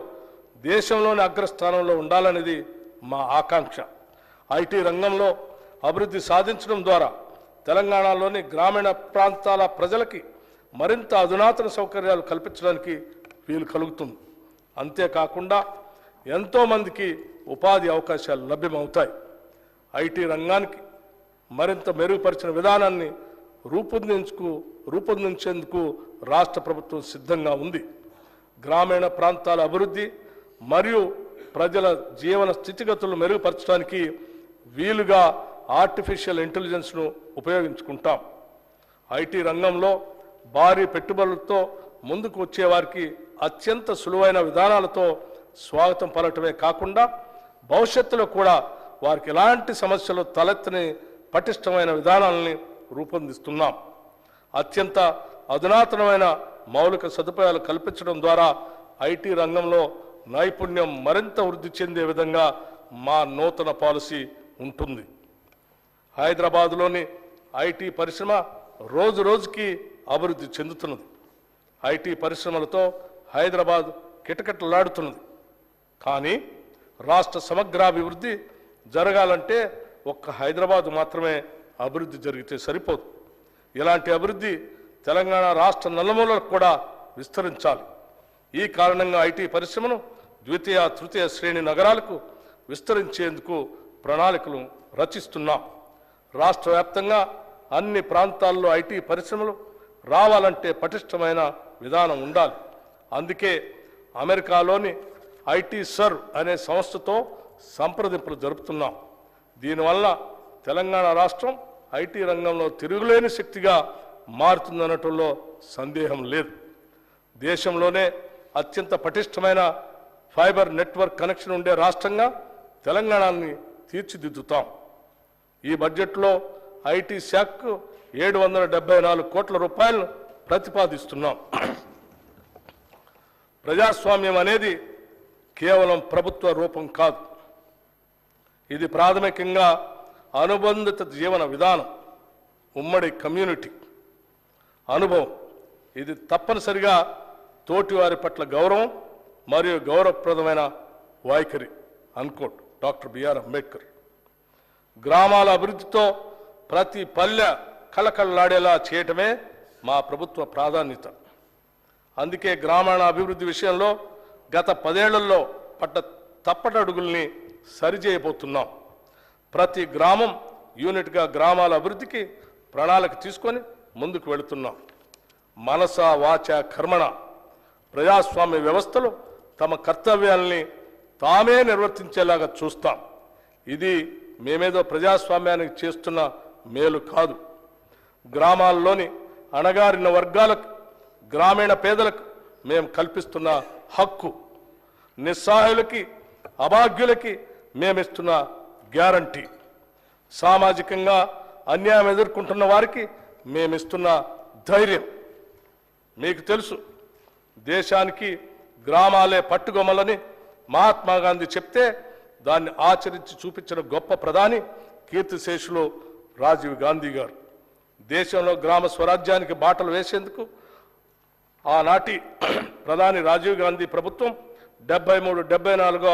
దేశంలోని అగ్రస్థానంలో ఉండాలనేది మా ఆకాంక్ష. ఐటీ రంగంలో అభివృద్ధి సాధించడం ద్వారా తెలంగాణలోని గ్రామీణ ప్రాంతాల ప్రజలకి మరింత అధునాతన సౌకర్యాలు కల్పించడానికి వీలు కలుగుతుంది. అంతేకాకుండా ఎంతోమందికి ఉపాధి అవకాశాలు లభ్యమవుతాయి. ఐటీ రంగానికి మరింత మెరుగుపరిచిన విధానాన్ని రూపొందించేందుకు రాష్ట్ర ప్రభుత్వం సిద్ధంగా ఉంది. గ్రామీణ ప్రాంతాల అభివృద్ధి మరియు ప్రజల జీవన స్థితిగతులను మెరుగుపరచడానికి వీలుగా ఆర్టిఫిషియల్ ఇంటెలిజెన్స్ను ఉపయోగించుకుంటాం. ఐటీ రంగంలో భారీ పెట్టుబడులతో ముందుకు వచ్చేవారికి అత్యంత సులువైన విధానాలతో స్వాగతం పలకటమే కాకుండా భవిష్యత్తులో కూడా వారికి ఎలాంటి సమస్యలు తలెత్తని పటిష్టమైన విధానాలని రూపొందిస్తున్నాం. అత్యంత అధునాతనమైన మౌలిక సదుపాయాలు కల్పించడం ద్వారా ఐటీ రంగంలో నైపుణ్యం మరింత వృద్ధి చెందే విధంగా మా నూతన పాలసీ ఉంటుంది. హైదరాబాదులోని ఐటీ పరిశ్రమ రోజు రోజుకి అభివృద్ధి చెందుతున్నది. ఐటీ పరిశ్రమలతో హైదరాబాద్ కిటకిటలాడుతున్నది. కానీ రాష్ట్ర సమగ్రాభివృద్ధి జరగాలంటే ఒక్క హైదరాబాద్ మాత్రమే అభివృద్ధి జరిగితే సరిపోదు. ఇలాంటి అభివృద్ధి తెలంగాణ రాష్ట్ర నలుమూలలకు కూడా విస్తరించాలి. ఈ కారణంగా ఐటీ పరిశ్రమను ద్వితీయ తృతీయ శ్రేణి నగరాలకు విస్తరించేందుకు ప్రణాళికలు రచిస్తున్నాం. రాష్ట్ర వ్యాప్తంగా అన్ని ప్రాంతాల్లో ఐటీ పరిశ్రమలు రావాలంటే పటిష్టమైన విధానం ఉండాలి. అందుకే అమెరికాలోని ఐటీ సర్ అనే సంస్థతో సంప్రదింపులు జరుపుతున్నాం. దీనివల్ల తెలంగాణ రాష్ట్రం ఐటీ రంగంలో తిరుగులేని శక్తిగా మారుతుందనటంలో సందేహం లేదు. దేశంలోనే అత్యంత పటిష్టమైన ఫైబర్ నెట్వర్క్ కనెక్షన్ ఉండే రాష్ట్రంగా తెలంగాణని తీర్చిదిద్దుతాం. ఈ బడ్జెట్లో ఐటీ శాఖకు 774 కోట్ల రూపాయలను ప్రతిపాదిస్తున్నాం. ప్రజాస్వామ్యం అనేది కేవలం ప్రభుత్వ రూపం కాదు. ఇది ప్రాథమికంగా అనుబంధిత జీవన విధానం, ఉమ్మడి కమ్యూనిటీ అనుభవం. ఇది తప్పనిసరిగా తోటివారి పట్ల గౌరవం మరియు గౌరవప్రదమైన వైఖరి అన్కోట్ డాక్టర్ బిఆర్ అంబేద్కర్. గ్రామాల అభివృద్ధితో ప్రతి పల్లె కళకళలాడేలా చేయటమే మా ప్రభుత్వ ప్రాధాన్యత. అందుకే గ్రామీణ అభివృద్ధి విషయంలో గత 10 ఏళ్లలో పడ్డ తప్పటడుగుల్ని సరిచేయబోతున్నాం. ప్రతి గ్రామం యూనిట్గా గ్రామాల అభివృద్ధికి ప్రణాళిక తీసుకొని ముందుకు వెళుతున్నాం. మనస వాచ కర్మణ ప్రజాస్వామ్య వ్యవస్థలో తమ కర్తవ్యాల్ని తామే నిర్వర్తించేలాగా చూస్తాం. ఇది మేమేదో ప్రజాస్వామ్యానికి చేస్తున్న మేలు కాదు. గ్రామాల్లోని అణగారిన వర్గాలకు, గ్రామీణ పేదలకు మేము కల్పిస్తున్న హక్కు, నిస్సహాయులకి అభాగ్యులకి మేమిస్తున్న గ్యారంటీ, సామాజికంగా అన్యాయం ఎదుర్కొంటున్న వారికి మేమిస్తున్న ధైర్యం. మీకు తెలుసు, దేశానికి గ్రామాలే పట్టుగొమ్మలని మహాత్మా గాంధీ చెప్తే దాన్ని ఆచరించి చూపించిన గొప్ప ప్రధాని కీర్తిశేషులు రాజీవ్ గాంధీ గారు. దేశంలో గ్రామ స్వరాజ్యానికి బాటలు వేసేందుకు ఆనాటి ప్రధాని రాజీవ్ గాంధీ ప్రభుత్వం 73-74వ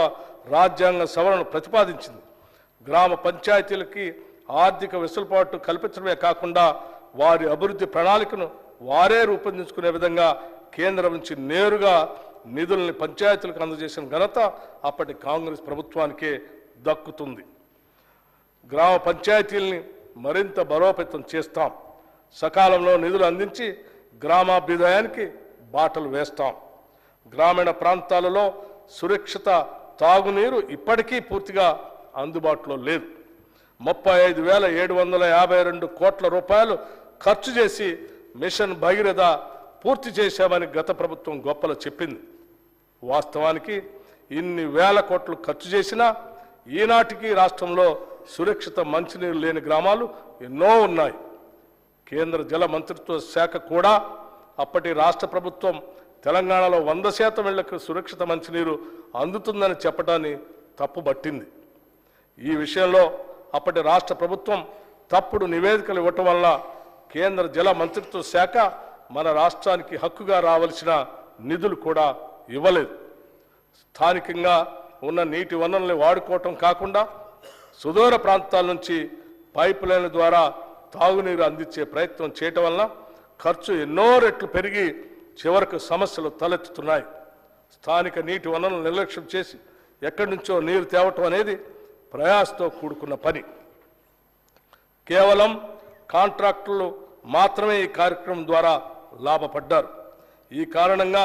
రాజ్యాంగ సవరణను ప్రతిపాదించింది. గ్రామ పంచాయతీలకి ఆర్థిక వెసులుబాటు కల్పించడమే కాకుండా వారి అభివృద్ధి ప్రణాళికను వారే రూపొందించుకునే విధంగా కేంద్రం నుంచి నేరుగా నిధుల్ని పంచాయతీలకు అందజేసిన ఘనత అప్పటి కాంగ్రెస్ ప్రభుత్వానికే దక్కుతుంది. గ్రామ పంచాయతీల్ని మరింత బలోపేతం చేస్తాం. సకాలంలో నిధులు అందించి గ్రామాభ్యుదయానికి బాటలు వేస్తాం. గ్రామీణ ప్రాంతాలలో సురక్షిత తాగునీరు ఇప్పటికీ పూర్తిగా అందుబాటులో లేదు. 35,752 కోట్ల రూపాయలు ఖర్చు చేసి మిషన్ భగీరథ పూర్తి చేశామని గత ప్రభుత్వం గొప్పలు చెప్పింది. వాస్తవానికి ఇన్ని వేల కోట్లు ఖర్చు చేసినా ఈనాటికి రాష్ట్రంలో సురక్షిత మంచినీరు లేని గ్రామాలు ఎన్నో ఉన్నాయి. కేంద్ర జల మంత్రిత్వ శాఖ కూడా అప్పటి రాష్ట్ర ప్రభుత్వం తెలంగాణలో 100% ఇళ్లకు సురక్షిత మంచినీరు అందుతుందని చెప్పడాన్ని తప్పుబట్టింది. ఈ విషయంలో అప్పటి రాష్ట్ర ప్రభుత్వం తప్పుడు నివేదికలు ఇవ్వటం వల్ల కేంద్ర జల మంత్రిత్వ శాఖ మన రాష్ట్రానికి హక్కుగా రావాల్సిన నిధులు కూడా ఇవ్వలేదు. స్థానికంగా ఉన్న నీటి వనరుల్ని వాడుకోవటం కాకుండా సుదూర ప్రాంతాల నుంచి పైప్ లైన్ల ద్వారా తాగునీరు అందించే ప్రయత్నం చేయటం వలన ఖర్చు ఎన్నో రెట్లు పెరిగి చివరకు సమస్యలు తలెత్తుతున్నాయి. స్థానిక నీటి వనరులను నిర్లక్ష్యం చేసి ఎక్కడి నుంచో నీరు తేవటం అనేది ప్రయాసతో కూడుకున్న పని. కేవలం కాంట్రాక్టులు మాత్రమే ఈ కార్యక్రమం ద్వారా లాభపడ్డారు. ఈ కారణంగా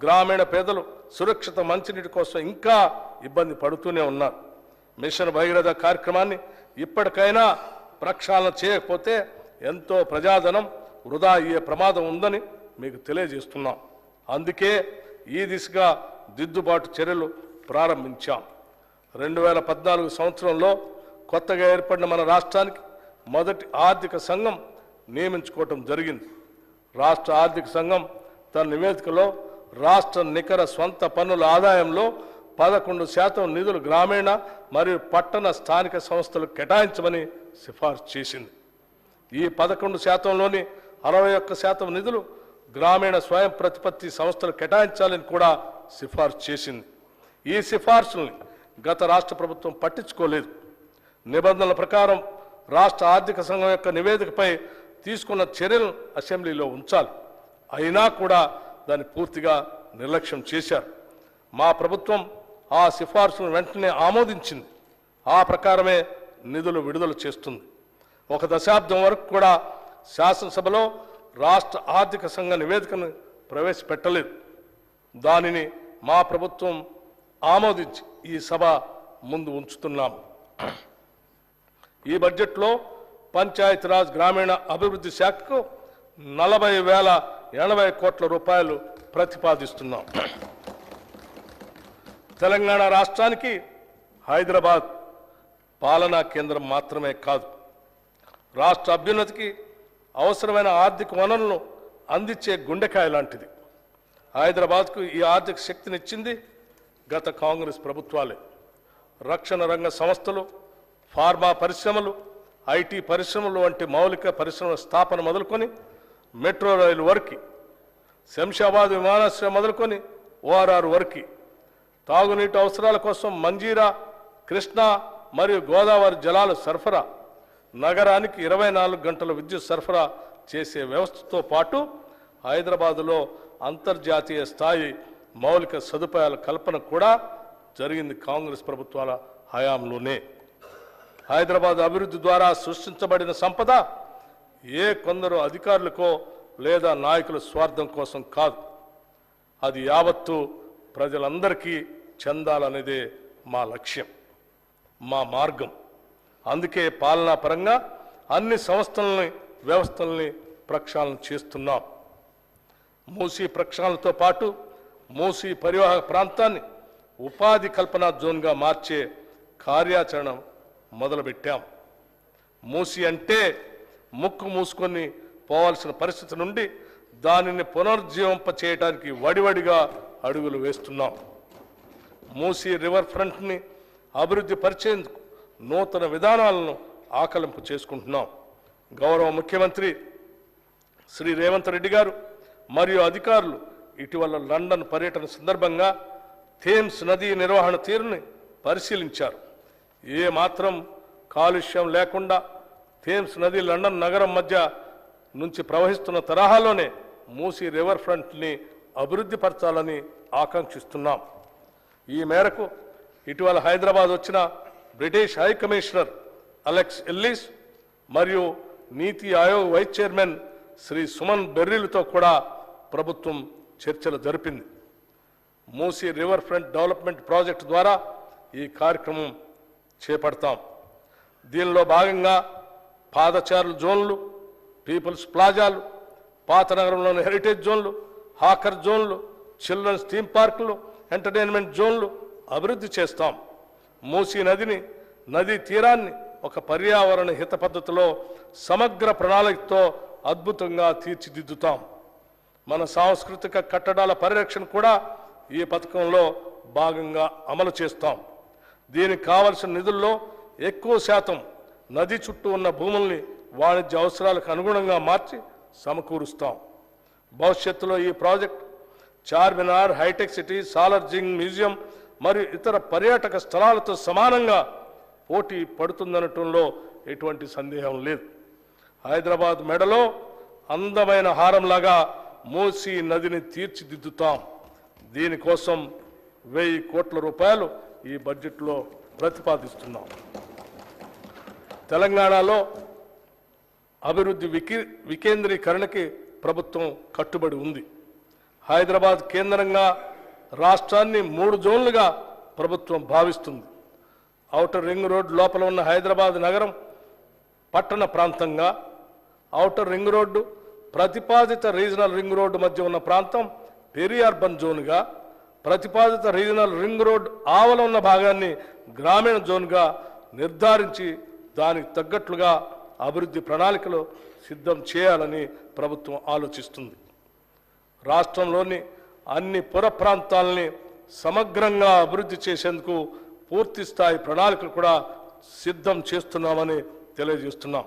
గ్రామీణ పేదలు సురక్షిత మంచినీటి కోసం ఇంకా ఇబ్బంది పడుతూనే ఉన్నారు. మిషన్ భగీరథ కార్యక్రమాన్ని ఇప్పటికైనా ప్రక్షాళన చేయకపోతే ఎంతో ప్రజాధనం వృధా అయ్యే ప్రమాదం ఉందని మీకు తెలియజేస్తున్నాం. అందుకే ఈ దిశగా దిద్దుబాటు చర్యలు ప్రారంభించాం. 2014 సంవత్సరంలో కొత్తగా ఏర్పడిన మన రాష్ట్రానికి మొదటి ఆర్థిక సంఘం నియమించుకోవటం జరిగింది. రాష్ట్ర ఆర్థిక సంఘం తన నివేదికలో రాష్ట్ర నికర స్వంత పన్నుల ఆదాయంలో 11% నిధులు గ్రామీణ మరియు పట్టణ స్థానిక సంస్థలకు కేటాయించమని సిఫార్సు చేసింది. ఈ 11%లోని 61% నిధులు గ్రామీణ స్వయం ప్రతిపత్తి సంస్థలు కేటాయించాలని కూడా సిఫార్సు చేసింది. ఈ సిఫార్సుల్ని గత రాష్ట్ర ప్రభుత్వం పట్టించుకోలేదు. నిబంధనల ప్రకారం రాష్ట్ర ఆర్థిక సంఘం యొక్క నివేదికపై తీసుకున్న చర్యలను అసెంబ్లీలో ఉంచాలి. అయినా కూడా దాన్ని పూర్తిగా నిర్లక్ష్యం చేశారు. మా ప్రభుత్వం ఆ సిఫార్సులను వెంటనే ఆమోదించింది. ఆ ప్రకారమే నిధులు విడుదల చేస్తుంది. 1 దశాబ్దం వరకు కూడా శాసనసభలో రాష్ట్ర ఆర్థిక సంఘ నివేదికను ప్రవేశపెట్టలేదు. దానిని మా ప్రభుత్వం ఆమోదించి ఈ సభ ముందు ఉంచుతున్నాం. ఈ బడ్జెట్లో పంచాయతీరాజ్ గ్రామీణ అభివృద్ధి శాఖకు 40,080 కోట్ల రూపాయలు ప్రతిపాదిస్తున్నాం. తెలంగాణ రాష్ట్రానికి హైదరాబాద్ పాలనా కేంద్రం మాత్రమే కాదు, రాష్ట్ర అభ్యున్నతికి అవసరమైన ఆర్థిక వనరులను అందించే గుండెకాయ లాంటిది. హైదరాబాద్కు ఈ ఆర్థిక శక్తినిచ్చింది గత కాంగ్రెస్ ప్రభుత్వాలే. రక్షణ రంగ సంస్థలు, ఫార్మా పరిశ్రమలు, ఐటీ పరిశ్రమలు వంటి మౌలిక పరిశ్రమల స్థాపన మొదలుకొని మెట్రో రైలు వరకు, శంషాబాద్ విమానాశ్రయం మొదలుకొని ORR వరకు, తాగునీటి అవసరాల కోసం మంజీరా, కృష్ణా మరియు గోదావరి జలాల సరఫరా, నగరానికి 24 గంటల విద్యుత్ సరఫరా చేసే వ్యవస్థతో పాటు హైదరాబాదులో అంతర్జాతీయ స్థాయి మౌలిక సదుపాయాల కల్పన కూడా జరిగింది కాంగ్రెస్ ప్రభుత్వాల హయాంలోనే. హైదరాబాద్ అభివృద్ధి ద్వారా సృష్టించబడిన సంపద ఏ కొందరు అధికారులకో లేదా నాయకుల స్వార్థం కోసం కాదు. అది యావత్తు ప్రజలందరికీ చెందాలనేదే మా లక్ష్యం, మా మార్గం. అందుకే పాలనా పరంగా అన్ని సంస్థలని, వ్యవస్థల్ని ప్రక్షాళన చేస్తున్నాం. మూసీ ప్రక్షాళనతో పాటు మూసీ పరివాహక ప్రాంతాన్ని ఉపాధి కల్పనా జోన్గా మార్చే కార్యాచరణ మొదలుపెట్టాం. మూసీ అంటే ముక్కు మూసుకొని పోవాల్సిన పరిస్థితి నుండి దానిని పునరుజ్జీవింప చేయడానికి వడివడిగా అడుగులు వేస్తున్నాం. మూసీ రివర్ ఫ్రంట్ని అభివృద్ధి పరిచేందుకు నూతన విధానాలను ఆకలింపు చేసుకుంటున్నాం. గౌరవ ముఖ్యమంత్రి శ్రీ రేవంత్ రెడ్డి గారు మరియు అధికారులు ఇటీవల లండన్ పర్యటన సందర్భంగా థేమ్స్ నదీ నిర్వహణ తీరుని పరిశీలించారు. ఏ మాత్రం కాలుష్యం లేకుండా థేమ్స్ నది లండన్ నగరం మధ్య నుంచి ప్రవహిస్తున్న తరహాలోనే మూసీ రివర్ ఫ్రంట్ని అభివృద్ధి పరచాలని ఆకాంక్షిస్తున్నాం. ఈ మేరకు ఇటీవల హైదరాబాద్ వచ్చిన British high commissioner Alex Ellis మరియు నీతి ఆయోగ్ వైస్ చైర్మన్ శ్రీ సుమన్ బెర్రీలతో కూడా ప్రభుత్వం చర్చలు జరిపింది. Musi river front development project ద్వారా ఈ కార్యక్రమం చేపడతాం. దీనిలో భాగంగా పాదచారుల జోన్లు, పీపుల్స్ ప్లాజాలు, పాత నగరంలోని హెరిటేజ్ జోన్లు, హాకర్ జోన్లు, చిల్డ్రన్స్ థీమ్ పార్కులు, ఎంటర్టైన్మెంట్ జోన్లు అభివృద్ధి చేస్తాం. మూసీ నదీ తీరాన్ని ఒక పర్యావరణ హిత పద్ధతిలో సమగ్ర ప్రణాళికతో అద్భుతంగా తీర్చిదిద్దుతాం. మన సాంస్కృతిక కట్టడాల పరిరక్షణ కూడా ఈ పథకంలో భాగంగా అమలు చేస్తాం. దీనికి కావలసిన నిధుల్లో ఎక్కువ శాతం నది చుట్టూ ఉన్న భూముల్ని వాణిజ్య అవసరాలకు అనుగుణంగా మార్చి సమకూరుస్తాం. భవిష్యత్తులో ఈ project Charminar, high tech city, Salar Jung museum మరియు ఇతర పర్యాటక స్థలాలతో సమానంగా పోటీ పడుతుందనటంలో ఎటువంటి సందేహం లేదు. హైదరాబాద్ మెడలో అందమైన హారంలాగా మూసీ నదిని తీర్చిదిద్దుతాం. దీనికోసం 1000 కోట్ల రూపాయలు ఈ బడ్జెట్లో ప్రతిపాదిస్తున్నాం. తెలంగాణలో అభివృద్ధి వికేంద్రీకరణకి ప్రభుత్వం కట్టుబడి ఉంది. హైదరాబాద్ కేంద్రంగా రాష్ట్రాన్ని 3 జోన్లుగా ప్రభుత్వం భావిస్తుంది. ఔటర్ రింగ్ రోడ్ లోపల ఉన్న హైదరాబాద్ నగరం పట్టణ ప్రాంతంగా, ఔటర్ రింగ్ రోడ్డు ప్రతిపాదిత రీజనల్ రింగ్ రోడ్డు మధ్య ఉన్న ప్రాంతం పెరి అర్బన్ జోన్గా, ప్రతిపాదిత రీజనల్ రింగ్ రోడ్ ఆవల ఉన్న భాగాన్ని గ్రామీణ జోన్గా నిర్ధారించి దానికి తగ్గట్లుగా అభివృద్ధి ప్రణాళికలు సిద్ధం చేయాలని ప్రభుత్వం ఆలోచిస్తుంది. రాష్ట్రంలోని అన్ని పుర ప్రాంతాలని సమగ్రంగా అభివృద్ధి చేసేందుకు పూర్తి స్థాయి ప్రణాళికలు కూడా సిద్ధం చేస్తున్నామని తెలియజేస్తున్నాం.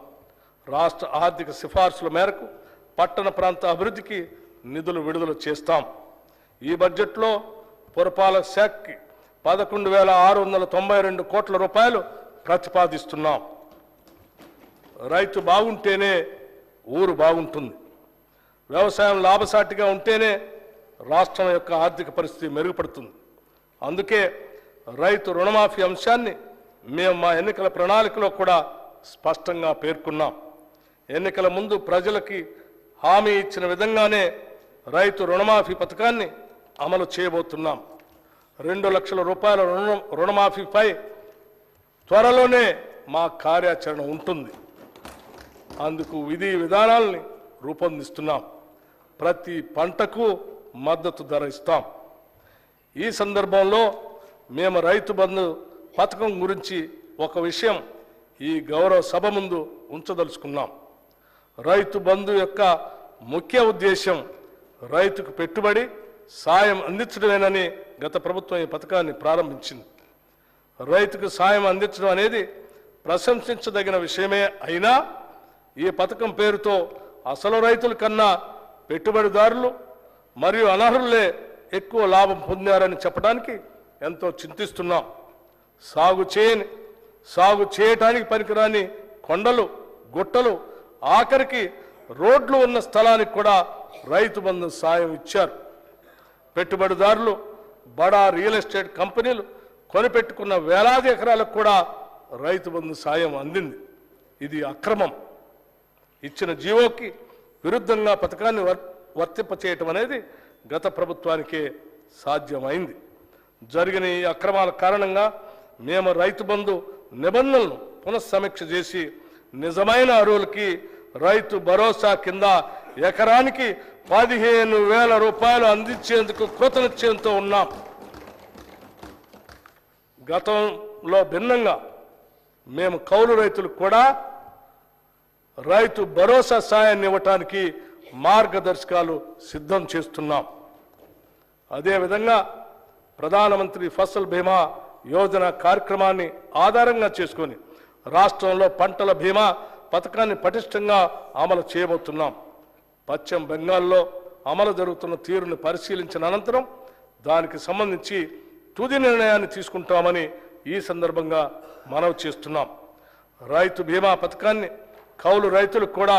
రాష్ట్ర ఆర్థిక సిఫార్సుల మేరకు పట్టణ ప్రాంత అభివృద్ధికి నిధులు విడుదల చేస్తాం. ఈ బడ్జెట్లో పురపాలక శాఖకి 11,692 కోట్ల రూపాయలు ప్రతిపాదిస్తున్నాం. రైతు బాగుంటేనే ఊరు బాగుంటుంది. వ్యవసాయం లాభసాటిగా ఉంటేనే రాష్ట్రం యొక్క ఆర్థిక పరిస్థితి మెరుగుపడుతుంది. అందుకే రైతు రుణమాఫీ అంశాన్ని మేము మా ఎన్నికల ప్రణాళికలో కూడా స్పష్టంగా పేర్కొన్నాం. ఎన్నికల ముందు ప్రజలకి హామీ ఇచ్చిన విధంగానే రైతు రుణమాఫీ పథకాన్ని అమలు చేయబోతున్నాం. 2 లక్షల రూపాయల రుణమాఫీపై త్వరలోనే మా కార్యాచరణ ఉంటుంది. అందుకు విధి విధానాల్ని రూపొందిస్తున్నాం. ప్రతి పంటకు మద్దతు ధర ఇస్తాం. ఈ సందర్భంలో మేము రైతు బంధు పథకం గురించి ఒక విషయం ఈ గౌరవ సభ ముందు ఉంచదలుచుకున్నాం. రైతు బంధు యొక్క ముఖ్య ఉద్దేశం రైతుకు పెట్టుబడి సాయం అందించడమేనని గత ప్రభుత్వం ఈ పథకాన్ని ప్రారంభించింది. రైతుకు సాయం అందించడం అనేది ప్రశంసించదగిన విషయమే అయినా ఈ పథకం పేరుతో అసలు రైతుల కన్నా పెట్టుబడిదారులు మరియు అనర్హులే ఎక్కువ లాభం పొందారని చెప్పడానికి ఎంతో చింతిస్తున్నాం. సాగు చేయటానికి పనికిరాని కొండలు, గుట్టలు, ఆఖరికి రోడ్లు ఉన్న స్థలానికి కూడా రైతు బంధు సాయం ఇచ్చారు. పెట్టుబడిదారులు, బడా రియల్ ఎస్టేట్ కంపెనీలు కొనిపెట్టుకున్న వేలాది ఎకరాలకు కూడా రైతు బంధు సాయం అందింది. ఇది అక్రమం. ఇచ్చిన జీవోకి విరుద్ధంగా పథకాన్ని వర్తింపచేయటం అనేది గత ప్రభుత్వానికే సాధ్యమైంది. జరిగిన ఈ అక్రమాల కారణంగా మేము రైతు బంధు నిబంధనలను పునఃసమీక్ష చేసి నిజమైన అర్హులకి రైతు భరోసా కింద ఎకరానికి 15,000 రూపాయలు అందించేందుకు కృతనిశ్చయంతో ఉన్నాం. గతంలో భిన్నంగా మేము కౌలు రైతులకు కూడా రైతు భరోసా సాయాన్ని ఇవ్వటానికి మార్గదర్శకాలు సిద్ధం చేస్తున్నాం. అదేవిధంగా ప్రధానమంత్రి ఫసల్ బీమా యోజన కార్యక్రమాన్ని ఆధారంగా చేసుకొని రాష్ట్రంలో పంటల బీమా పథకాన్ని పటిష్టంగా అమలు చేయబోతున్నాం. పశ్చిమ బెంగాల్లో అమలు జరుగుతున్న తీరును పరిశీలించిన అనంతరం దానికి సంబంధించి తుది నిర్ణయాన్ని తీసుకుంటామని ఈ సందర్భంగా మనవి చేస్తున్నాం. రైతు బీమా పథకాన్ని కౌలు రైతులకు కూడా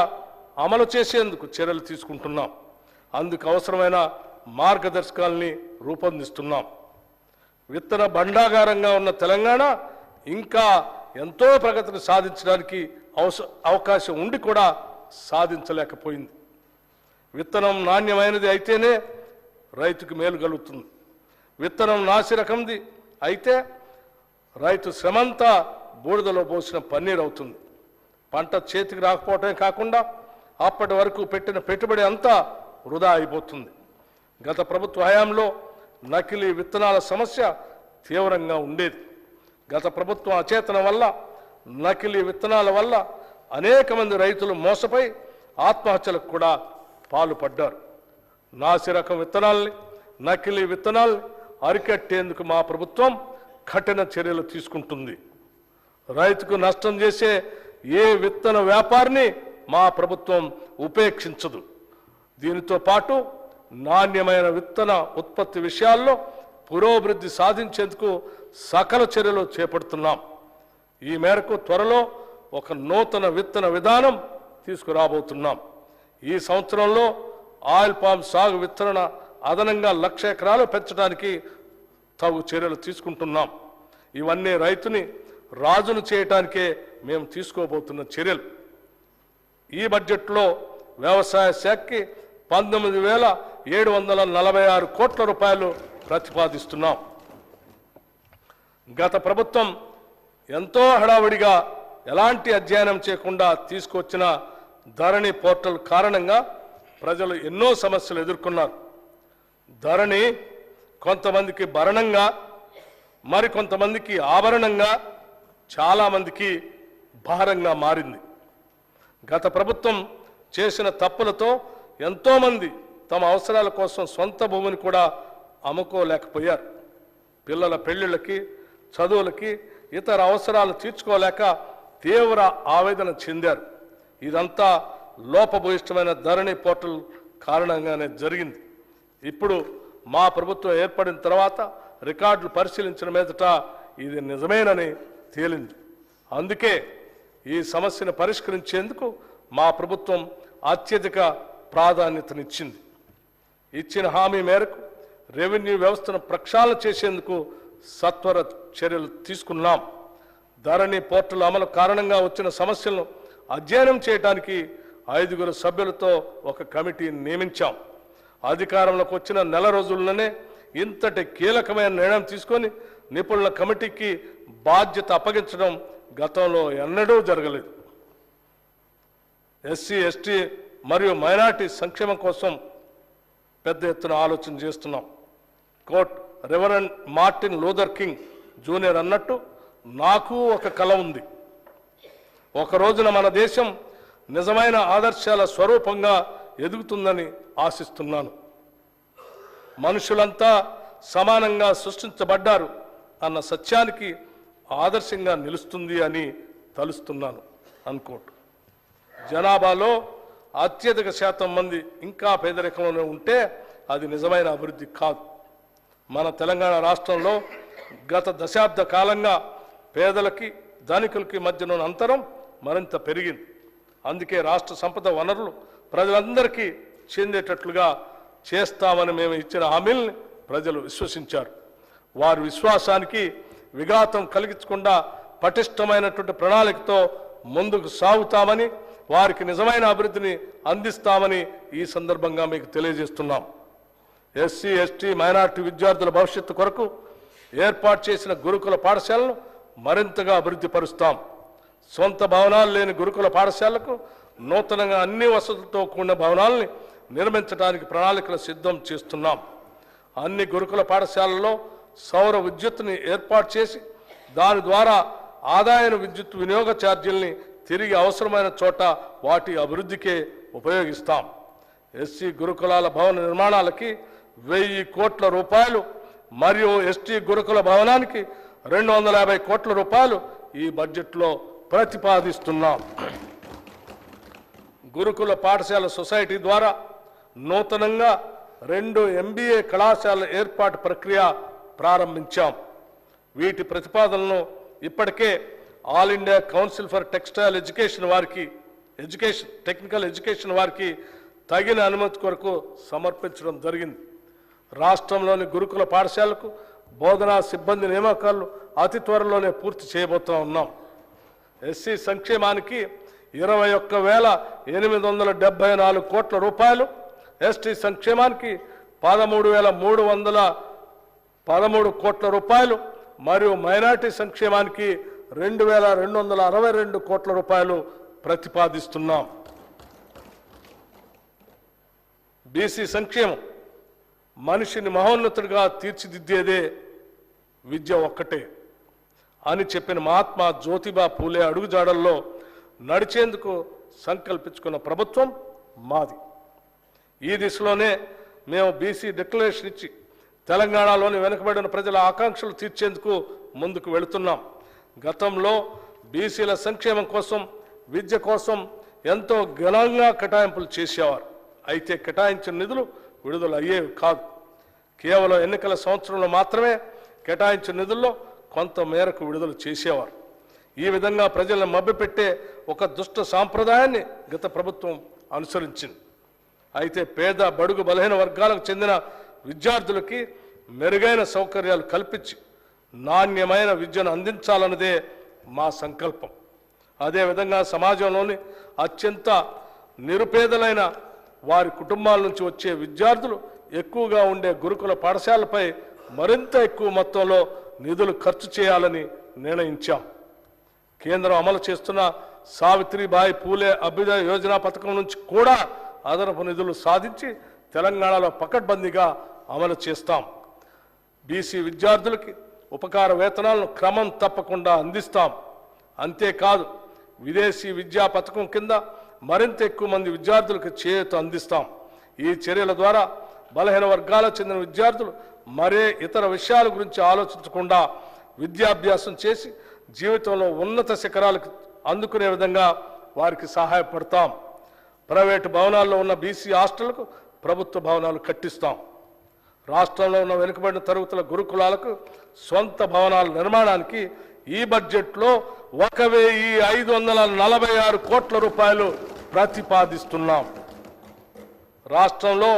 అమలు చేసేందుకు చర్యలు తీసుకుంటున్నాం. అందుకు అవసరమైన మార్గదర్శకాలని రూపొందిస్తున్నాం. విత్తన భండాగారంగా ఉన్న తెలంగాణ ఇంకా ఎంతో ప్రగతిని సాధించడానికి అవకాశం ఉండి కూడా సాధించలేకపోయింది. విత్తనం నాణ్యమైనది అయితేనే రైతుకు మేలు కలుగుతుంది. విత్తనం నాసి రకంది అయితే రైతు శ్రమంతా బూడిదలో పోసిన పన్నీరు అవుతుంది. పంట చేతికి రాకపోవటమే కాకుండా అప్పటి వరకు పెట్టిన పెట్టుబడి అంతా వృధా అయిపోతుంది. గత ప్రభుత్వ హయాంలో నకిలీ విత్తనాల సమస్య తీవ్రంగా ఉండేది. గత ప్రభుత్వం అచేతన వల్ల, నకిలీ విత్తనాల వల్ల అనేక మంది రైతులు మోసపోయి ఆత్మహత్యలకు కూడా పాల్పడ్డారు. నాసి రకం విత్తనాల్ని, నకిలీ విత్తనాల్ని అరికట్టేందుకు మా ప్రభుత్వం కఠిన చర్యలు తీసుకుంటుంది. రైతుకు నష్టం చేసే ఏ విత్తన వ్యాపారిని మా ప్రభుత్వం ఉపేక్షించదు. దీనితో పాటు నాణ్యమైన విత్తన ఉత్పత్తి విషయాల్లో పురోభివృద్ధి సాధించేందుకు సకల చర్యలు చేపడుతున్నాం. ఈ మేరకు త్వరలో ఒక నూతన విత్తన విధానం తీసుకురాబోతున్నాం. ఈ సంవత్సరంలో ఆయిల్ పామ్ సాగు విత్తన అదనంగా 1,00,000 ఎకరాలు పెంచడానికి తగు చర్యలు తీసుకుంటున్నాం. ఇవన్నీ రైతుని రాజును చేయటానికే మేము తీసుకోబోతున్న చర్యలు. ఈ బడ్జెట్లో వ్యవసాయ శాఖకి 19,746 కోట్ల రూపాయలు ప్రతిపాదిస్తున్నాం. గత ప్రభుత్వం ఎంతో హడావుడిగా ఎలాంటి అధ్యయనం చేయకుండా తీసుకొచ్చిన ధరణి పోర్టల్ కారణంగా ప్రజలు ఎన్నో సమస్యలు ఎదుర్కొన్నారు. ధరణి కొంతమందికి భరణంగా, మరికొంతమందికి ఆభరణంగా, చాలామందికి భారంగా మారింది. గత ప్రభుత్వం చేసిన తప్పులతో ఎంతోమంది తమ అవసరాల కోసం సొంత భూమిని కూడా అమ్ముకోలేకపోయారు. పిల్లల పెళ్లిళ్ళకి, చదువులకి, ఇతర అవసరాలు తీర్చుకోలేక తీవ్ర ఆవేదన చెందారు. ఇదంతా లోపభూయిష్టమైన ధరణి పోర్టల్ కారణంగానే జరిగింది. ఇప్పుడు మా ప్రభుత్వం ఏర్పడిన తర్వాత రికార్డులు పరిశీలించిన మీదట ఇది నిజమేనని తేలింది. అందుకే ఈ సమస్యను పరిష్కరించేందుకు మా ప్రభుత్వం అత్యధిక ప్రాధాన్యతనిచ్చింది. ఇచ్చిన హామీ మేరకు రెవెన్యూ వ్యవస్థను ప్రక్షాళన చేసేందుకు సత్వర చర్యలు తీసుకున్నాం. ధరణి పోర్టల్ అమలు కారణంగా వచ్చిన సమస్యలను అధ్యయనం చేయడానికి 5 సభ్యులతో ఒక కమిటీని నియమించాం. అధికారంలోకి వచ్చిన నెల రోజుల్లోనే ఇంతటి కీలకమైన నిర్ణయం తీసుకొని నిపుణుల కమిటీకి బాధ్యత అప్పగించడం గతంలో ఎన్నడూ జరగలేదు. ఎస్సీ, ఎస్టీ మరియు మైనారిటీ సంక్షేమం కోసం పెద్ద ఎత్తున ఆలోచన చేస్తున్నాం. Court reverend Martin Luther king junior అన్నట్టు నాకు ఒక కల ఉంది. ఒక రోజున మన దేశం నిజమైన ఆదర్శాల స్వరూపంగా ఎదుగుతుందని ఆశిస్తున్నాను. మనుషులంతా సమానంగా సృష్టించబడ్డారు అన్న సత్యానికి ఆదర్శంగా నిలుస్తుంది అని తలుస్తున్నాను. అన్కోట్. జనాభాలో అత్యధిక శాతం మంది ఇంకా పేదరికంలో ఉంటే అది నిజమైన అభివృద్ధి కాదు. మన తెలంగాణ రాష్ట్రంలో గత దశాబ్ద కాలంగా పేదలకి ధనికులకి మధ్యన అంతరం మరింత పెరిగింది. అందుకే రాష్ట్ర సంపద వనరులు ప్రజలందరికీ చెందేటట్లుగా చేస్తామని మేము ఇచ్చిన హామీల్ని ప్రజలు విశ్వసించారు. వారి విశ్వాసానికి విఘాతం కలిగించకుండా పటిష్టమైనటువంటి ప్రణాళికతో ముందుకు సాగుతామని, వారికి నిజమైన అభివృద్ధిని అందిస్తామని ఈ సందర్భంగా మీకు తెలియజేస్తున్నాం. ఎస్సీ, ఎస్టీ, మైనారిటీ విద్యార్థుల భవిష్యత్తు కొరకు ఏర్పాటు చేసిన గురుకుల పాఠశాలను మరింతగా అభివృద్ధి పరుస్తాం. సొంత భవనాలు లేని గురుకుల పాఠశాలకు నూతనంగా అన్ని వసతులతో కూడిన భవనాలని నిర్మించడానికి ప్రణాళికలు సిద్ధం చేస్తున్నాం. అన్ని గురుకుల పాఠశాలల్లో సౌర విద్యుత్తుని ఏర్పాటు చేసి దాని ద్వారా ఆదాయ విద్యుత్ వినియోగ ఛార్జీల్ని తిరిగి అవసరమైన చోట వాటి అభివృద్ధికే ఉపయోగిస్తాం. ఎస్సీ గురుకులాల భవన నిర్మాణాలకి 1,000 కోట్ల రూపాయలు మరియు ఎస్టీ గురుకుల భవనానికి 250 కోట్ల రూపాయలు ఈ బడ్జెట్లో ప్రతిపాదిస్తున్నాం. గురుకుల పాఠశాల సొసైటీ ద్వారా నూతనంగా 2 MBA కళాశాల ఏర్పాటు ప్రక్రియ ప్రారంభించాం. వీటి ప్రతిపాదనలను ఇప్పటికే all India council for textile education వారికి టెక్నికల్ ఎడ్యుకేషన్ వారికి తగిన అనుమతి కొరకు సమర్పించడం జరిగింది. రాష్ట్రంలోని గురుకుల పాఠశాలకు బోధనా సిబ్బంది నియామకాలు అతి త్వరలోనే పూర్తి చేయబోతూ ఉన్నాం. ఎస్సీ సంక్షేమానికి 21,874 కోట్ల రూపాయలు, ఎస్టీ సంక్షేమానికి 13,313 కోట్ల రూపాయలు మరియు మైనారిటీ సంక్షేమానికి 2,262 కోట్ల రూపాయలు ప్రతిపాదిస్తున్నాం. బీసీ సంక్షేమం మనిషిని మహోన్నతుడిగా తీర్చిదిద్దేదే విద్య ఒక్కటే అని చెప్పిన మహాత్మా జ్యోతిబా పూలే అడుగుజాడల్లో నడిచేందుకు సంకల్పించుకున్న ప్రభుత్వం మాది. ఈ దిశలోనే మేము బీసీ డిక్లరేషన్ ఇచ్చి తెలంగాణలోని వెనుకబడిన ప్రజల ఆకాంక్షలు తీర్చేందుకు ముందుకు వెళుతున్నాం. గతంలో బీసీల సంక్షేమం కోసం, విద్య కోసం ఎంతో ఘనంగా కేటాయింపులు చేసేవారు. అయితే కేటాయించిన నిధులు విడుదల అయ్యేవి కాదు. కేవలం ఎన్నికల సంవత్సరంలో మాత్రమే కేటాయించిన నిధుల్లో కొంత మేరకు విడుదల చేసేవారు. ఈ విధంగా ప్రజలను మభ్యపెట్టే ఒక దుష్ట సాంప్రదాయాన్ని గత ప్రభుత్వం అనుసరించింది. అయితే పేద, బడుగు, బలహీన వర్గాలకు చెందిన విద్యార్థులకి మెరుగైన సౌకర్యాలు కల్పించి నాణ్యమైన విద్యను అందించాలన్నదే మా సంకల్పం. అదేవిధంగా సమాజంలోని అత్యంత నిరుపేదలైన వారి కుటుంబాల నుంచి వచ్చే విద్యార్థులు ఎక్కువగా ఉండే గురుకుల పాఠశాలపై మరింత ఎక్కువ మొత్తంలో నిధులు ఖర్చు చేయాలని నిర్ణయించాం. కేంద్రం అమలు చేస్తున్న సావిత్రిబాయి పూలే అభ్యుదయ యోజన పథకం నుంచి కూడా అదనపు నిధులు సాధించి తెలంగాణలో పకడ్బందీగా అమలు చేస్తాం. బీసీ విద్యార్థులకి ఉపకార వేతనాలను క్రమం తప్పకుండా అందిస్తాం. అంతేకాదు, విదేశీ విద్యా పథకం కింద మరింత ఎక్కువ మంది విద్యార్థులకు చేయూత అందిస్తాం. ఈ చర్యల ద్వారా బలహీన వర్గాలకు చెందిన విద్యార్థులు మరే ఇతర విషయాల గురించి ఆలోచించకుండా విద్యాభ్యాసం చేసి జీవితంలో ఉన్నత శిఖరాలకు అందుకునే విధంగా వారికి సహాయపడతాం. ప్రైవేటు భవనాల్లో ఉన్న బీసీ హాస్టళ్లకు ప్రభుత్వ భవనాలు కట్టిస్తాం. రాష్ట్రంలో ఉన్న వెనుకబడిన తరగతుల గురుకులాలకు స్వంత భవనాల నిర్మాణానికి ఈ బడ్జెట్లో 1,546 కోట్ల రూపాయలు ప్రతిపాదిస్తున్నాం. రాష్ట్రంలో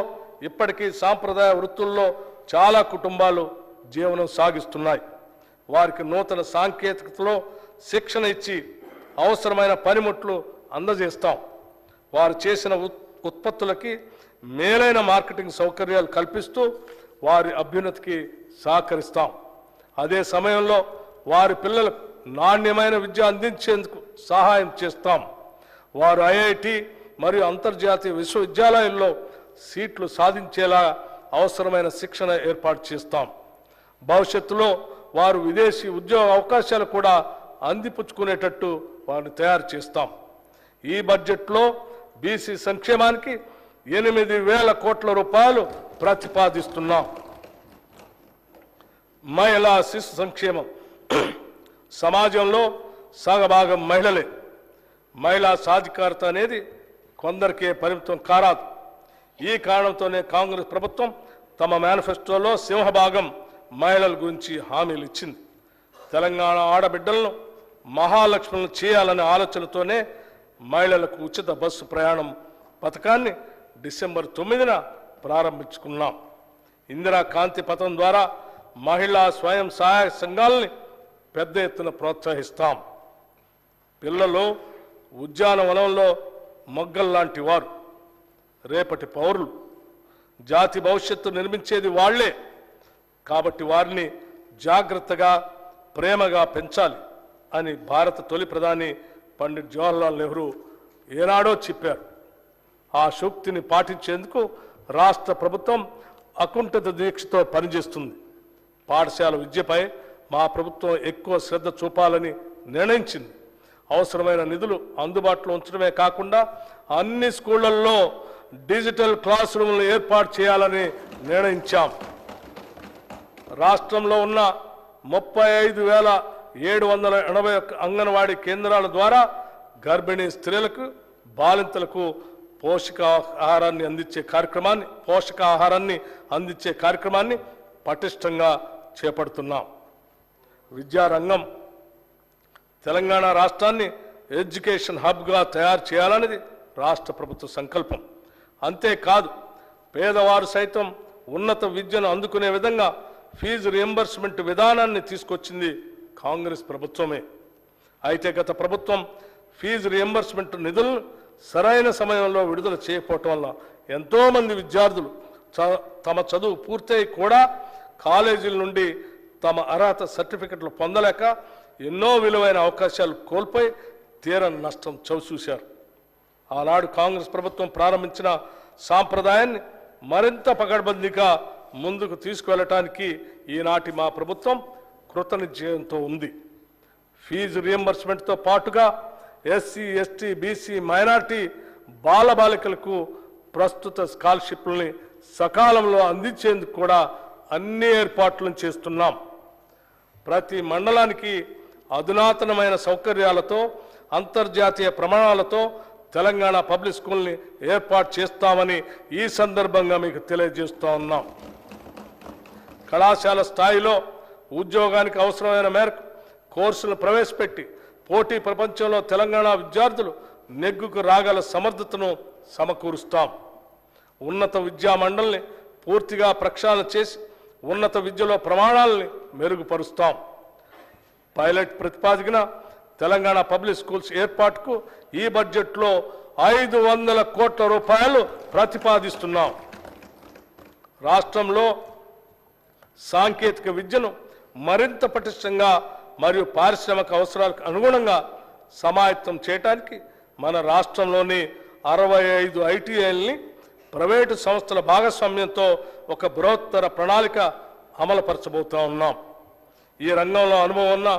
ఇప్పటికీ సాంప్రదాయ వృత్తుల్లో చాలా కుటుంబాలు జీవనం సాగిస్తున్నాయి. వారికి నూతన సాంకేతికతలో శిక్షణ ఇచ్చి అవసరమైన పనిముట్లు అందజేస్తాం. వారు చేసిన ఉత్పత్తులకి మేలైన మార్కెటింగ్ సౌకర్యాలు కల్పిస్తూ వారి అభ్యున్నతికి సహకరిస్తాం. అదే సమయంలో వారి పిల్లలకు నాణ్యమైన విద్య అందించేందుకు సహాయం చేస్తాం. వారు ఐఐటి మరియు అంతర్జాతీయ విశ్వవిద్యాలయాల్లో సీట్లు సాధించేలా అవసరమైన శిక్షణ ఏర్పాటు చేస్తాం. భవిష్యత్తులో వారు విదేశీ ఉద్యోగ అవకాశాలు కూడా అందిపుచ్చుకునేటట్టు వారిని తయారు చేస్తాం. ఈ బడ్జెట్లో బీసీ సంక్షేమానికి 8,000 కోట్ల రూపాయలు ప్రతిపాదిస్తున్నాం. మహిళా శిశు సంక్షేమం. సమాజంలో సగభాగం మహిళలే. మహిళా సాధికారత అనేది కొందరికే పరిమితం కారాదు. ఈ కారణంతోనే కాంగ్రెస్ ప్రభుత్వం తమ మేనిఫెస్టోలో సింహభాగం మహిళల గురించి హామీలు ఇచ్చింది. తెలంగాణ ఆడబిడ్డలను మహాలక్ష్ములను చేయాలనే ఆలోచనతోనే మహిళలకు ఉచిత బస్సు ప్రయాణం పథకాన్ని డిసెంబర్ 9న ప్రారంభించుకున్నాం. ఇందిరా కాంతి పథకం ద్వారా మహిళా స్వయం సహాయక సంఘాలని పెద్ద ఎత్తున ప్రోత్సహిస్తాం. పిల్లలు ఉద్యానవనంలో మొగ్గల్లాంటి వారు, రేపటి పౌరులు. జాతి భవిష్యత్తు నిర్మించేది వాళ్లే. కాబట్టి వారిని జాగ్రత్తగా, ప్రేమగా పెంచాలి అని భారత తొలి ప్రధాని పండిట్ జవహర్లాల్ నెహ్రూ ఏనాడో చెప్పారు. ఆ సూక్తిని పాటించేందుకు రాష్ట్ర ప్రభుత్వం అకుంఠిత దీక్షతో పనిచేస్తుంది. పాఠశాల విద్యపై మా ప్రభుత్వం ఎక్కువ శ్రద్ధ చూపాలని నిర్ణయించింది. అవసరమైన నిధులు అందుబాటులో ఉంచడమే కాకుండా అన్ని స్కూళ్లలో డిజిటల్ క్లాస్ రూమ్లు ఏర్పాటు చేయాలని నిర్ణయించాం. రాష్ట్రంలో ఉన్న 35,781 అంగన్వాడీ కేంద్రాల ద్వారా గర్భిణీ స్త్రీలకు, బాలింతలకు పోషకాహారాన్ని అందించే కార్యక్రమాన్ని పటిష్టంగా చేపడుతున్నాం. విద్యారంగం. తెలంగాణ రాష్ట్రాన్ని ఎడ్యుకేషన్ హబ్గా తయారు చేయాలనేది రాష్ట్ర ప్రభుత్వ సంకల్పం. అంతేకాదు, పేదవారు సైతం ఉన్నత విద్యను అందుకునే విధంగా ఫీజు రియంబర్స్మెంట్ విధానాన్ని తీసుకొచ్చింది కాంగ్రెస్ ప్రభుత్వమే. అయితే గత ప్రభుత్వం ఫీజు రియంబర్స్మెంట్ నిధులను సరైన సమయంలో విడుదల చేయకపోవటం వల్ల ఎంతోమంది విద్యార్థులు తమ చదువు పూర్తయి కూడా కాలేజీల నుండి తమ అర్హత సర్టిఫికెట్లు పొందలేక ఎన్నో విలువైన అవకాశాలు కోల్పోయి తీరని నష్టం చవిచూశారు. ఆనాడు కాంగ్రెస్ ప్రభుత్వం ప్రారంభించిన సాంప్రదాయాన్ని మరింత పకడ్బందీగా ముందుకు తీసుకువెళ్ళటానికి ఈనాటి మా ప్రభుత్వం కృతనిశ్చయంతో ఉంది. ఫీజు రియంబర్స్మెంట్తో పాటుగా ఎస్సీ, ఎస్టీ, బీసీ, మైనార్టీ, బాలబాలికలకు ప్రస్తుత ప్రతి మండలానికి అధునాతనమైన సౌకర్యాలతో అంతర్జాతీయ ప్రమాణాలతో తెలంగాణ పబ్లిక్ స్కూల్ని ఏర్పాటు చేస్తామని ఈ సందర్భంగా మీకు తెలియజేస్తూ ఉన్నాం. కళాశాల స్థాయిలో ఉద్యోగానికి అవసరమైన మేరకు కోర్సులు ప్రవేశపెట్టి పోటీ ప్రపంచంలో తెలంగాణ విద్యార్థులు నెగ్గుకు రాగల సమర్థతను సమకూరుస్తాం. ఉన్నత విద్యా మండలిని పూర్తిగా ప్రక్షాళన చేసి ఉన్నత విద్యలో ప్రమాణాలని మెరుగుపరుస్తాం. పైలట్ ప్రతిపాదికన తెలంగాణ పబ్లిక్ స్కూల్స్ ఏర్పాటుకు ఈ బడ్జెట్లో 500 కోట్ల రూపాయలు ప్రతిపాదిస్తున్నాం. రాష్ట్రంలో సాంకేతిక విద్యను మరింత పటిష్టంగా మరియు పారిశ్రామిక అవసరాలకు అనుగుణంగా సమాయత్తం చేయడానికి మన రాష్ట్రంలోని 65 ఐటీఐల్ని ప్రైవేటు సంస్థల భాగస్వామ్యంతో ఒక బృహత్తర ప్రణాళిక అమలుపరచబోతూ ఉన్నాం. ఈ రంగంలో అనుభవం ఉన్న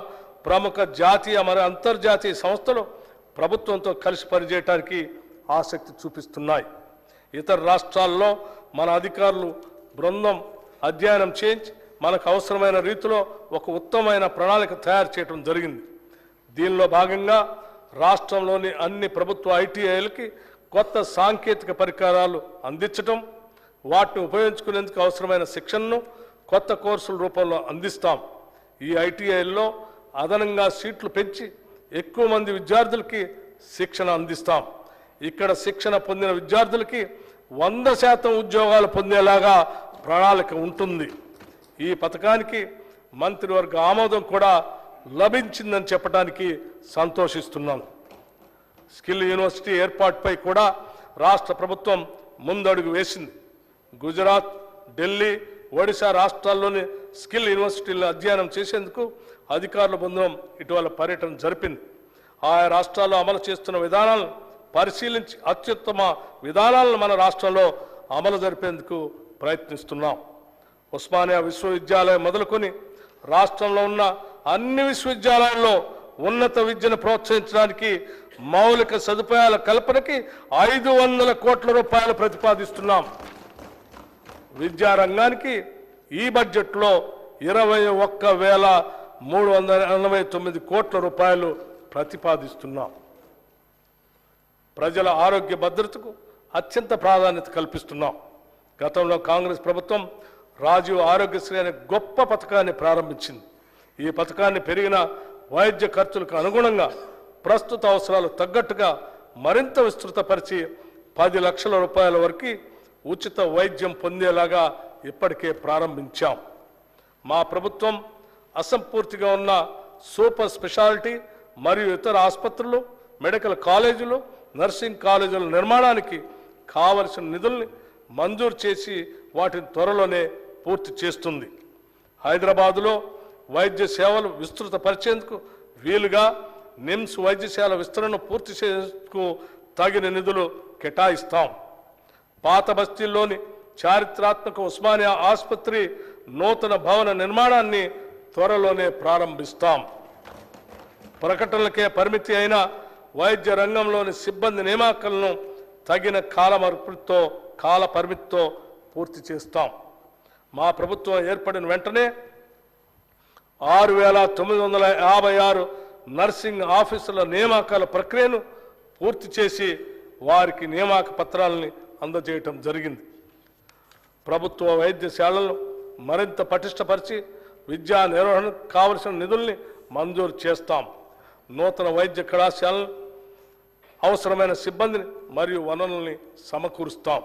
ప్రముఖ జాతీయ మరియు అంతర్జాతీయ సంస్థలు ప్రభుత్వంతో కలిసి పనిచేయడానికి ఆసక్తి చూపిస్తున్నాయి. ఇతర రాష్ట్రాల్లో మన అధికారులు బృందం అధ్యయనం చేయించి మనకు అవసరమైన రీతిలో ఒక ఉత్తమమైన ప్రణాళిక తయారు చేయడం జరిగింది. దీనిలో భాగంగా రాష్ట్రంలోని అన్ని ప్రభుత్వ ఐటీఐలకి కొత్త సాంకేతిక పరికరాలు అందించడం, వాటిని ఉపయోగించుకునేందుకు అవసరమైన శిక్షణను కొత్త కోర్సుల రూపంలో అందిస్తాం. ఈ ఐటీఐల్లో అదనంగా సీట్లు పెంచి ఎక్కువ మంది విద్యార్థులకి శిక్షణ అందిస్తాం. ఇక్కడ శిక్షణ పొందిన విద్యార్థులకి 100% ఉద్యోగాలు పొందేలాగా ప్రణాళిక ఉంటుంది. ఈ పథకానికి మంత్రివర్గ ఆమోదం కూడా లభించిందని చెప్పడానికి సంతోషిస్తున్నాను. స్కిల్ యూనివర్సిటీ ఏర్పాటుపై కూడా రాష్ట్ర ప్రభుత్వం ముందడుగు వేసింది. గుజరాత్, ఢిల్లీ, ఒడిశా రాష్ట్రాల్లోని స్కిల్ యూనివర్సిటీలను అధ్యయనం చేసేందుకు అధికారుల బృందం ఇటీవల పర్యటన జరిపింది. ఆయా రాష్ట్రాల్లో అమలు చేస్తున్న విధానాలను పరిశీలించి అత్యుత్తమ విధానాలను మన రాష్ట్రంలో అమలు జరిపేందుకు ప్రయత్నిస్తున్నాం. ఉస్మానియా విశ్వవిద్యాలయం మొదలుకొని రాష్ట్రంలో ఉన్న అన్ని విశ్వవిద్యాలయాల్లో ఉన్నత విద్యను ప్రోత్సహించడానికి మౌలిక సదుపాయాల కల్పనకి 500 కోట్ల రూపాయలు ప్రతిపాదిస్తున్నాం. విద్యారంగానికి ఈ బడ్జెట్లో 21,389 కోట్ల రూపాయలు ప్రతిపాదిస్తున్నాం. ప్రజల ఆరోగ్య భద్రతకు అత్యంత ప్రాధాన్యత కల్పిస్తున్నాం. గతంలో కాంగ్రెస్ ప్రభుత్వం రాజీవ్ ఆరోగ్యశ్రీ అనే గొప్ప పథకాన్ని ప్రారంభించింది. ఈ పథకాన్ని పెరిగిన వైద్య ఖర్చులకు అనుగుణంగా ప్రస్తుత అవసరాలు తగ్గట్టుగా మరింత విస్తృతపరిచి 10 లక్షల రూపాయల వరకు ఉచిత వైద్యం పొందేలాగా ఇప్పటికే ప్రారంభించాం. మా ప్రభుత్వం అసంపూర్తిగా ఉన్న సూపర్ స్పెషాలిటీ మరియు ఇతర ఆసుపత్రులు, మెడికల్ కాలేజీలు, నర్సింగ్ కాలేజీల నిర్మాణానికి కావలసిన నిధుల్ని మంజూరు చేసి వాటిని త్వరలోనే పూర్తి చేస్తుంది. హైదరాబాదులో వైద్య సేవలు విస్తృతపరిచేందుకు వీలుగా నిమ్స్ వైద్యశాల విస్తరణను పూర్తి చేసేందుకు తగిన నిధులు కేటాయిస్తాం. పాత బస్తీల్లోని చారిత్రాత్మక ఉస్మానియా ఆసుపత్రి నూతన భవన నిర్మాణాన్ని త్వరలోనే ప్రారంభిస్తాం. ప్రకటనలకే పరిమితి అయిన వైద్య రంగంలోని సిబ్బంది నియామకాలను తగిన కాల పరిమితితో పూర్తి చేస్తాం. మా ప్రభుత్వం ఏర్పడిన వెంటనే 6,956 నర్సింగ్ ఆఫీసుల నియామకాల ప్రక్రియను పూర్తి చేసి వారికి నియామక పత్రాలని అందజేయటం జరిగింది. ప్రభుత్వ వైద్యశాలలను మరింత పటిష్టపరిచి విద్యా నిర్వహణకు కావలసిన నిధుల్ని మంజూరు చేస్తాం. నూతన వైద్య కళాశాలను అవసరమైన సిబ్బందిని మరియు వనరుల్ని సమకూరుస్తాం.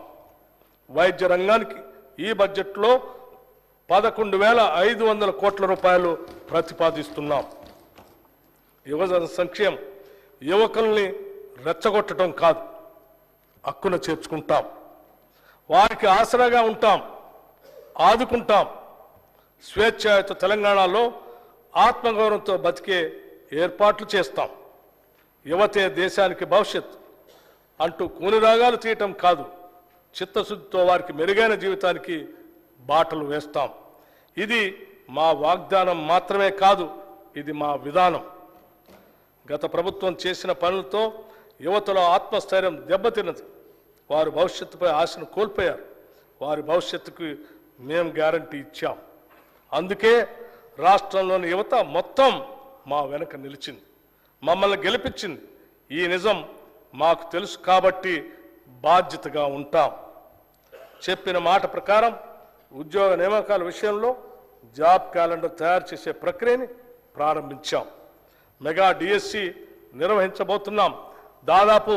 వైద్య రంగానికి ఈ బడ్జెట్లో 11,500 కోట్ల రూపాయలు ప్రతిపాదిస్తున్నాం. యువజన సంక్షేమం యువకుల్ని రెచ్చగొట్టడం కాదు, హక్కున చేర్చుకుంటాం. వారికి ఆసరాగా ఉంటాం, ఆదుకుంటాం. స్వేచ్ఛాయుత తెలంగాణలో ఆత్మగౌరవంతో బతికే ఏర్పాట్లు చేస్తాం. యువతే దేశానికి భవిష్యత్ అంటూ కూనిరాగాలు తీయటం కాదు, చిత్తశుద్ధితో వారికి మెరుగైన జీవితానికి బాటలు వేస్తాం. ఇది మా వాగ్దానం మాత్రమే కాదు, ఇది మా విధానం. గత ప్రభుత్వం చేసిన పనులతో యువతలో ఆత్మస్థైర్యం దెబ్బతిన్నది. వారు భవిష్యత్తుపై ఆశను కోల్పోయారు. వారి భవిష్యత్తుకు మేము గ్యారంటీ ఇచ్చాం. అందుకే రాష్ట్రంలోని యువత మొత్తం మా వెనక నిలిచింది, మమ్మల్ని గెలిపించింది. ఈ నిజం మాకు తెలుసు కాబట్టి బాధ్యతగా ఉంటాం. చెప్పిన మాట ప్రకారం ఉద్యోగ నియామకాల విషయంలో జాబ్ క్యాలెండర్ తయారు చేసే ప్రక్రియని ప్రారంభించాం. మెగా డిఎస్సి నిర్వహించబోతున్నాం. దాదాపు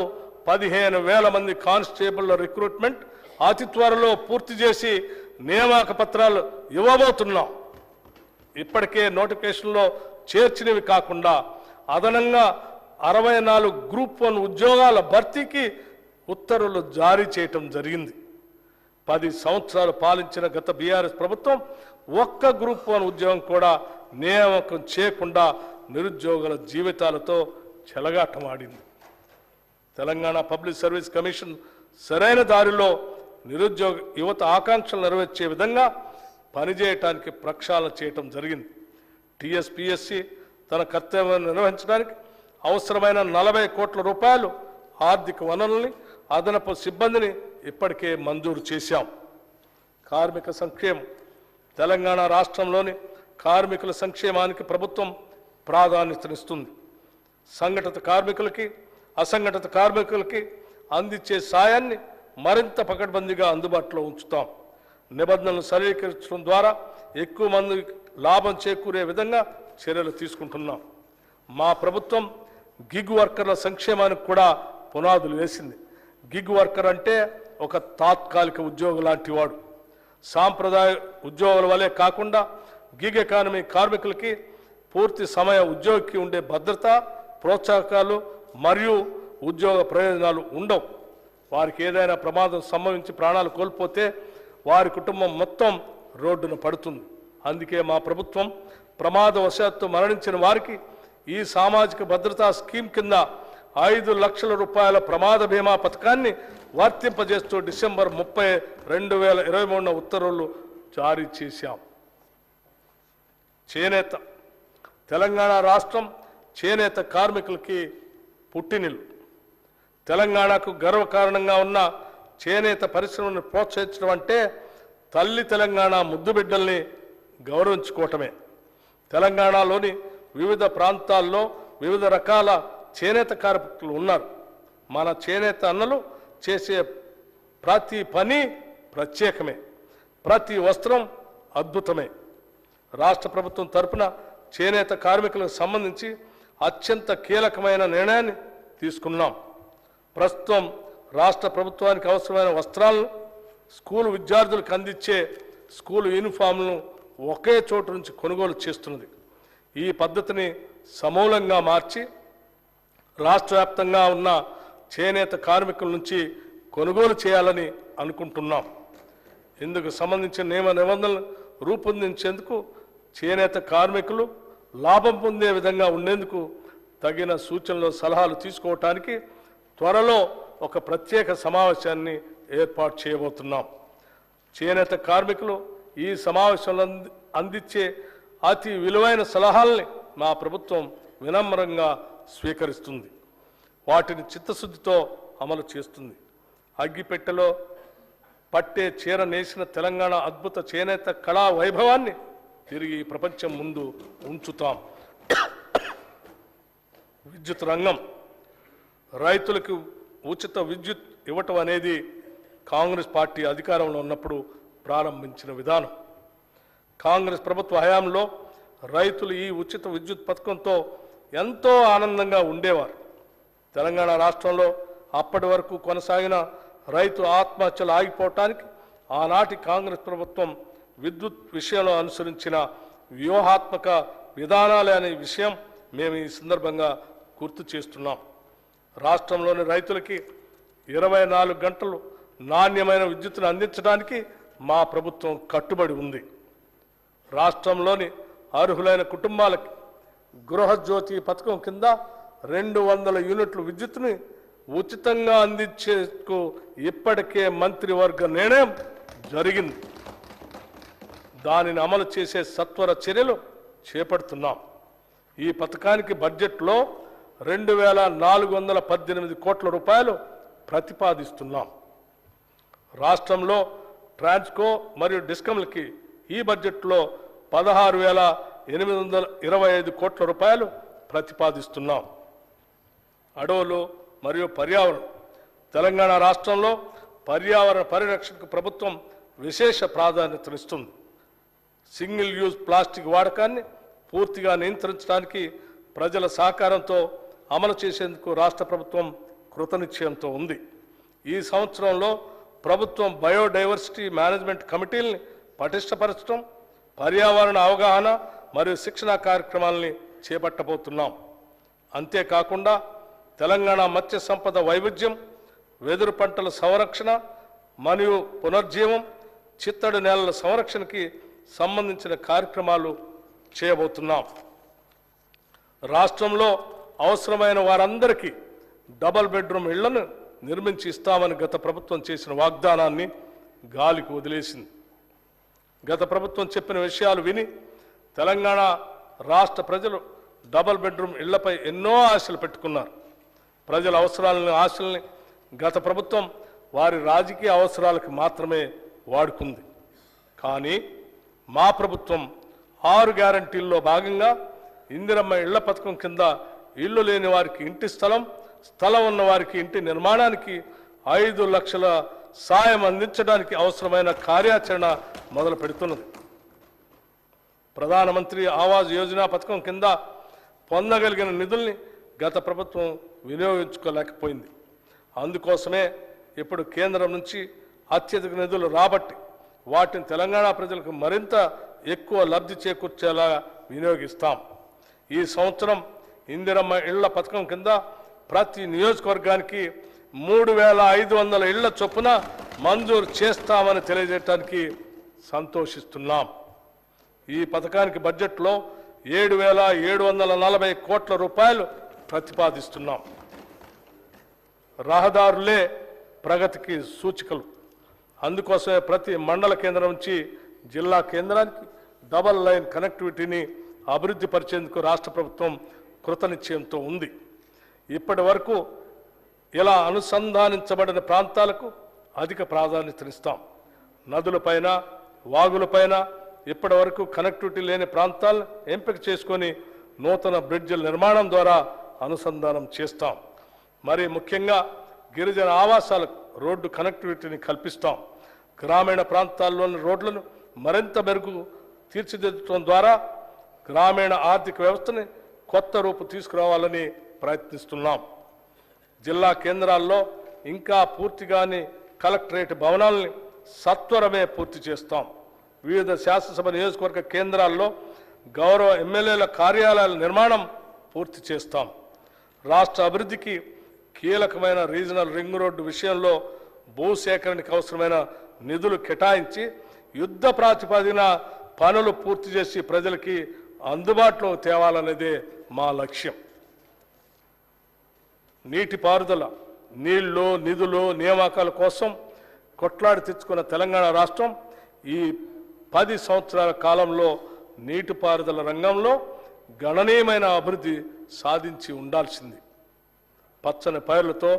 15,000 మంది కానిస్టేబుల్ల రిక్రూట్మెంట్ అతి త్వరలో పూర్తి చేసి నియామక పత్రాలు ఇవ్వబోతున్నాం. ఇప్పటికే నోటిఫికేషన్లో చేర్చినవి కాకుండా అదనంగా 64 గ్రూప్ 1 ఉద్యోగాల భర్తీకి ఉత్తర్వులు జారీ చేయటం జరిగింది. 10 సంవత్సరాలు పాలించిన గత బీఆర్ఎస్ ప్రభుత్వం ఒక్క గ్రూప్ 1 ఉద్యోగం కూడా నియామకం చేయకుండా నిరుద్యోగుల జీవితాలతో చెలగాటమాడింది. తెలంగాణ పబ్లిక్ సర్వీస్ కమిషన్ సరైన దారిలో నిరుద్యోగ యువత ఆకాంక్షలు నెరవేర్చే విధంగా పనిచేయటానికి ప్రక్షాళన చేయటం జరిగింది. టీఎస్పీఎస్సీ తన కర్తవ్యాన్ని నిర్వహించడానికి అవసరమైన 40 కోట్ల రూపాయలు ఆర్థిక వనరుల్ని, అదనపు సిబ్బందిని ఇప్పటికే మంజూరు చేశాం. కార్మిక సంక్షేమం. తెలంగాణ రాష్ట్రంలోని కార్మికుల సంక్షేమానికి ప్రభుత్వం ప్రాధాన్యతనిస్తుంది. సంఘటిత కార్మికులకి, అసంఘటిత కార్మికులకి అందించే సాయాన్ని మరింత పకడ్బందీగా అందుబాటులో ఉంచుతాం. నిబంధనలు సరళీకరించడం ద్వారా ఎక్కువ మంది లాభం చేకూరే విధంగా చర్యలు తీసుకుంటున్నాం. మా ప్రభుత్వం గిగ్ వర్కర్ల సంక్షేమానికి కూడా పునాదులు వేసింది. గిగ్ వర్కర్ అంటే ఒక తాత్కాలిక ఉద్యోగం లాంటి వాడు. సాంప్రదాయ ఉద్యోగుల వలె కాకుండా గిగ్ ఎకానమీ కార్మికులకి పూర్తి సమయ ఉద్యోగికి ఉండే భద్రత, ప్రోత్సాహకాలు మరియు ఉద్యోగ ప్రయోజనాలు ఉండవు. వారికి ఏదైనా ప్రమాదం సంభవించి ప్రాణాలు కోల్పోతే వారి కుటుంబం మొత్తం రోడ్డున పడుతుంది. అందుకే మా ప్రభుత్వం ప్రమాదవశాత్తు మరణించిన వారికి ఈ సామాజిక భద్రతా స్కీమ్ కింద 5 లక్షల రూపాయల ప్రమాద బీమా పథకాన్ని వర్తింపజేస్తూ డిసెంబర్ 30, 2023 ఉత్తర్వులు జారీ చేశాం. చేనేత. తెలంగాణ రాష్ట్రం చేనేత కార్మికులకి పుట్టినిల్లు. తెలంగాణకు గర్వకారణంగా ఉన్న చేనేత పరిశ్రమను ప్రోత్సహించడం అంటే తల్లి తెలంగాణ ముద్దు బిడ్డల్ని గౌరవించుకోవటమే. తెలంగాణలోని వివిధ ప్రాంతాల్లో వివిధ రకాల చేనేత కార్మికులు ఉన్నారు. మన చేనేత అన్నలు చేసే ప్రతి పని ప్రత్యేకమే, ప్రతి వస్త్రం అద్భుతమే. రాష్ట్ర ప్రభుత్వం తరపున చేనేత కార్మికులకు సంబంధించి అత్యంత కీలకమైన నిర్ణయాన్ని తీసుకున్నాం. ప్రస్తుతం రాష్ట్ర ప్రభుత్వానికి అవసరమైన వస్త్రాలను స్కూలు విద్యార్థులకు అందించే స్కూలు యూనిఫామ్లను ఒకే చోటు నుంచి కొనుగోలు చేస్తున్నది. ఈ పద్ధతిని సమూలంగా మార్చి రాష్ట్ర వ్యాప్తంగా ఉన్న చేనేత కార్మికుల నుంచి కొనుగోలు చేయాలని అనుకుంటున్నాం. ఇందుకు సంబంధించిన నియమ నిబంధనలు రూపొందించేందుకు చేనేత కార్మికులు లాభం పొందే విధంగా ఉండేందుకు తగిన సూచనలు, సలహాలు తీసుకోవటానికి త్వరలో ఒక ప్రత్యేక సమావేశాన్ని ఏర్పాటు చేయబోతున్నాం. చేనేత కార్మికులు ఈ సమావేశంలో అందించే అతి విలువైన సలహాల్ని మా ప్రభుత్వం వినమ్రంగా స్వీకరిస్తుంది, వాటిని చిత్తశుద్ధితో అమలు చేస్తుంది. అగ్గిపెట్టెలో పట్టే చీర నేసిన తెలంగాణ అద్భుత చేనేత కళా వైభవాన్ని తిరిగి ప్రపంచం ముందు ఉంచుతాం. విద్యుత్ రంగం. రైతులకు ఉచిత విద్యుత్ ఇవ్వటం అనేది కాంగ్రెస్ పార్టీ అధికారంలో ఉన్నప్పుడు ప్రారంభించిన విధానం. కాంగ్రెస్ ప్రభుత్వ హయాంలో రైతులు ఈ ఉచిత విద్యుత్ పథకంతో ఎంతో ఆనందంగా ఉండేవారు. తెలంగాణ రాష్ట్రంలో అప్పటి వరకు కొనసాగిన రైతు ఆత్మహత్యలు ఆగిపోవటానికి ఆనాటి కాంగ్రెస్ ప్రభుత్వం విద్యుత్ విషయంలో అనుసరించిన వ్యూహాత్మక విధానాలే అనే విషయం మేము ఈ సందర్భంగా గుర్తు చేస్తున్నాం. రాష్ట్రంలోని రైతులకి 24 గంటలు నాణ్యమైన విద్యుత్తును అందించడానికి మా ప్రభుత్వం కట్టుబడి ఉంది. రాష్ట్రంలోని అర్హులైన కుటుంబాలకి గృహజ్యోతి పథకం కింద 200 యూనిట్ల విద్యుత్తుని ఉచితంగా అందించేందుకు ఇప్పటికే మంత్రివర్గ నిర్ణయం జరిగింది. దానిని అమలు చేసే సత్వర చర్యలు చేపడుతున్నాం. ఈ పథకానికి బడ్జెట్లో 2,418 కోట్ల రూపాయలు ప్రతిపాదిస్తున్నాం. రాష్ట్రంలో ట్రాన్స్కో మరియు డిస్కమ్లకి ఈ బడ్జెట్లో 16,000 825 కోట్ల రూపాయలు ప్రతిపాదిస్తున్నాం. అడవులు మరియు పర్యావరణం. తెలంగాణ రాష్ట్రంలో పర్యావరణ పరిరక్షణకు ప్రభుత్వం విశేష ప్రాధాన్యతనిస్తుంది. సింగిల్ యూజ్ ప్లాస్టిక్ వాడకాన్ని పూర్తిగా నియంత్రించడానికి ప్రజల సహకారంతో అమలు చేసేందుకు రాష్ట్ర ప్రభుత్వం కృతనిశ్చయంతో ఉంది. ఈ సంవత్సరంలో ప్రభుత్వం బయోడైవర్సిటీ మేనేజ్మెంట్ కమిటీల్ని పటిష్టపరచడం, పర్యావరణ అవగాహన మరియు శిక్షణా కార్యక్రమాలని చేపట్టబోతున్నాం. అంతేకాకుండా తెలంగాణ మత్స్య సంపద వైవిధ్యం, వెదురు పంటల సంరక్షణ మరియు పునర్జీవం, చిత్తడి నేలల సంరక్షణకి సంబంధించిన కార్యక్రమాలు చేయబోతున్నాం. రాష్ట్రంలో అవసరమైన వారందరికీ డబల్ బెడ్రూమ్ ఇళ్లను నిర్మించి ఇస్తామని గత ప్రభుత్వం చేసిన వాగ్దానాన్ని గాలికి వదిలేసింది. గత ప్రభుత్వం చెప్పిన విషయాలు విని తెలంగాణ రాష్ట్ర ప్రజలు డబల్ బెడ్రూమ్ ఇళ్లపై ఎన్నో ఆశలు పెట్టుకున్నారు. ప్రజల అవసరాలని, ఆశల్ని గత ప్రభుత్వం వారి రాజకీయ అవసరాలకు మాత్రమే వాడుకుంది. కానీ మా ప్రభుత్వం 6 గ్యారంటీల్లో భాగంగా ఇందిరమ్మ ఇళ్ల పథకం కింద ఇల్లు లేని వారికి ఇంటి స్థలం, స్థలం ఉన్న వారికి ఇంటి నిర్మాణానికి 5 లక్షల సాయం అందించడానికి అవసరమైన కార్యాచరణ మొదలు పెడుతున్నది. ప్రధానమంత్రి ఆవాస్ యోజన పథకం కింద పొందగలిగిన నిధుల్ని గత ప్రభుత్వం వినియోగించుకోలేకపోయింది. అందుకోసమే ఇప్పుడు కేంద్రం నుంచి అత్యధిక నిధులు రాబట్టి వాటిని తెలంగాణ ప్రజలకు మరింత ఎక్కువ లబ్ధి చేకూర్చేలా వినియోగిస్తాం. ఈ సంవత్సరం ఇందిరమ్మ ఇళ్ల పథకం కింద ప్రతి నియోజకవర్గానికి 3500 ఇళ్ల చొప్పున మంజూరు చేస్తామని తెలియజేయడానికి సంతోషిస్తున్నాం. ఈ పథకానికి బడ్జెట్లో 7,740 కోట్ల రూపాయలు ప్రతిపాదిస్తున్నాం. రహదారులే ప్రగతికి సూచికలు. అందుకోసమే ప్రతి మండల కేంద్రం నుంచి జిల్లా కేంద్రానికి డబల్ లైన్ కనెక్టివిటీని అభివృద్ధి పరిచేందుకు రాష్ట్ర ప్రభుత్వం కృతనిశ్చయంతో ఉంది. ఇప్పటి వరకు ఇలా అనుసంధానించబడిన ప్రాంతాలకు అధిక ప్రాధాన్యతనిస్తాం. నదులపైన, వాగులపైన ఇప్పటి వరకు కనెక్టివిటీ లేని ప్రాంతాలను ఎంపిక చేసుకొని నూతన బ్రిడ్జిల నిర్మాణం ద్వారా అనుసంధానం చేస్తాం. మరి ముఖ్యంగా గిరిజన ఆవాసాలకు రోడ్డు కనెక్టివిటీని కల్పిస్తాం. గ్రామీణ ప్రాంతాల్లోని రోడ్లను మరింత మెరుగు తీర్చిదిద్దడం ద్వారా గ్రామీణ ఆర్థిక వ్యవస్థని కొత్త రూపు తీసుకురావాలని ప్రయత్నిస్తున్నాం. జిల్లా కేంద్రాల్లో ఇంకా పూర్తిగాని కలెక్టరేట్ భవనాలని సత్వరమే పూర్తి చేస్తాం. వివిధ శాసనసభ నియోజకవర్గ కేంద్రాల్లో గౌరవ ఎమ్మెల్యేల కార్యాలయాల నిర్మాణం పూర్తి చేస్తాం. రాష్ట్ర అభివృద్ధికి కీలకమైన రీజనల్ రింగ్ రోడ్డు విషయంలో భూసేకరణకు అవసరమైన నిధులు కేటాయించి యుద్ధ ప్రాతిపదికన పనులు పూర్తి చేసి ప్రజలకి అందుబాటులో తేవాలనేదే మా లక్ష్యం. నీటిపారుదల, నీళ్లు, నిధులు, నియామకాల కోసం కొట్లాడి తెచ్చుకున్న తెలంగాణ రాష్ట్రం ఈ 10 సంవత్సరాల కాలంలో నీటిపారుదల రంగంలో గణనీయమైన అభివృద్ధి సాధించి ఉండాల్సింది. పచ్చని పైర్లతో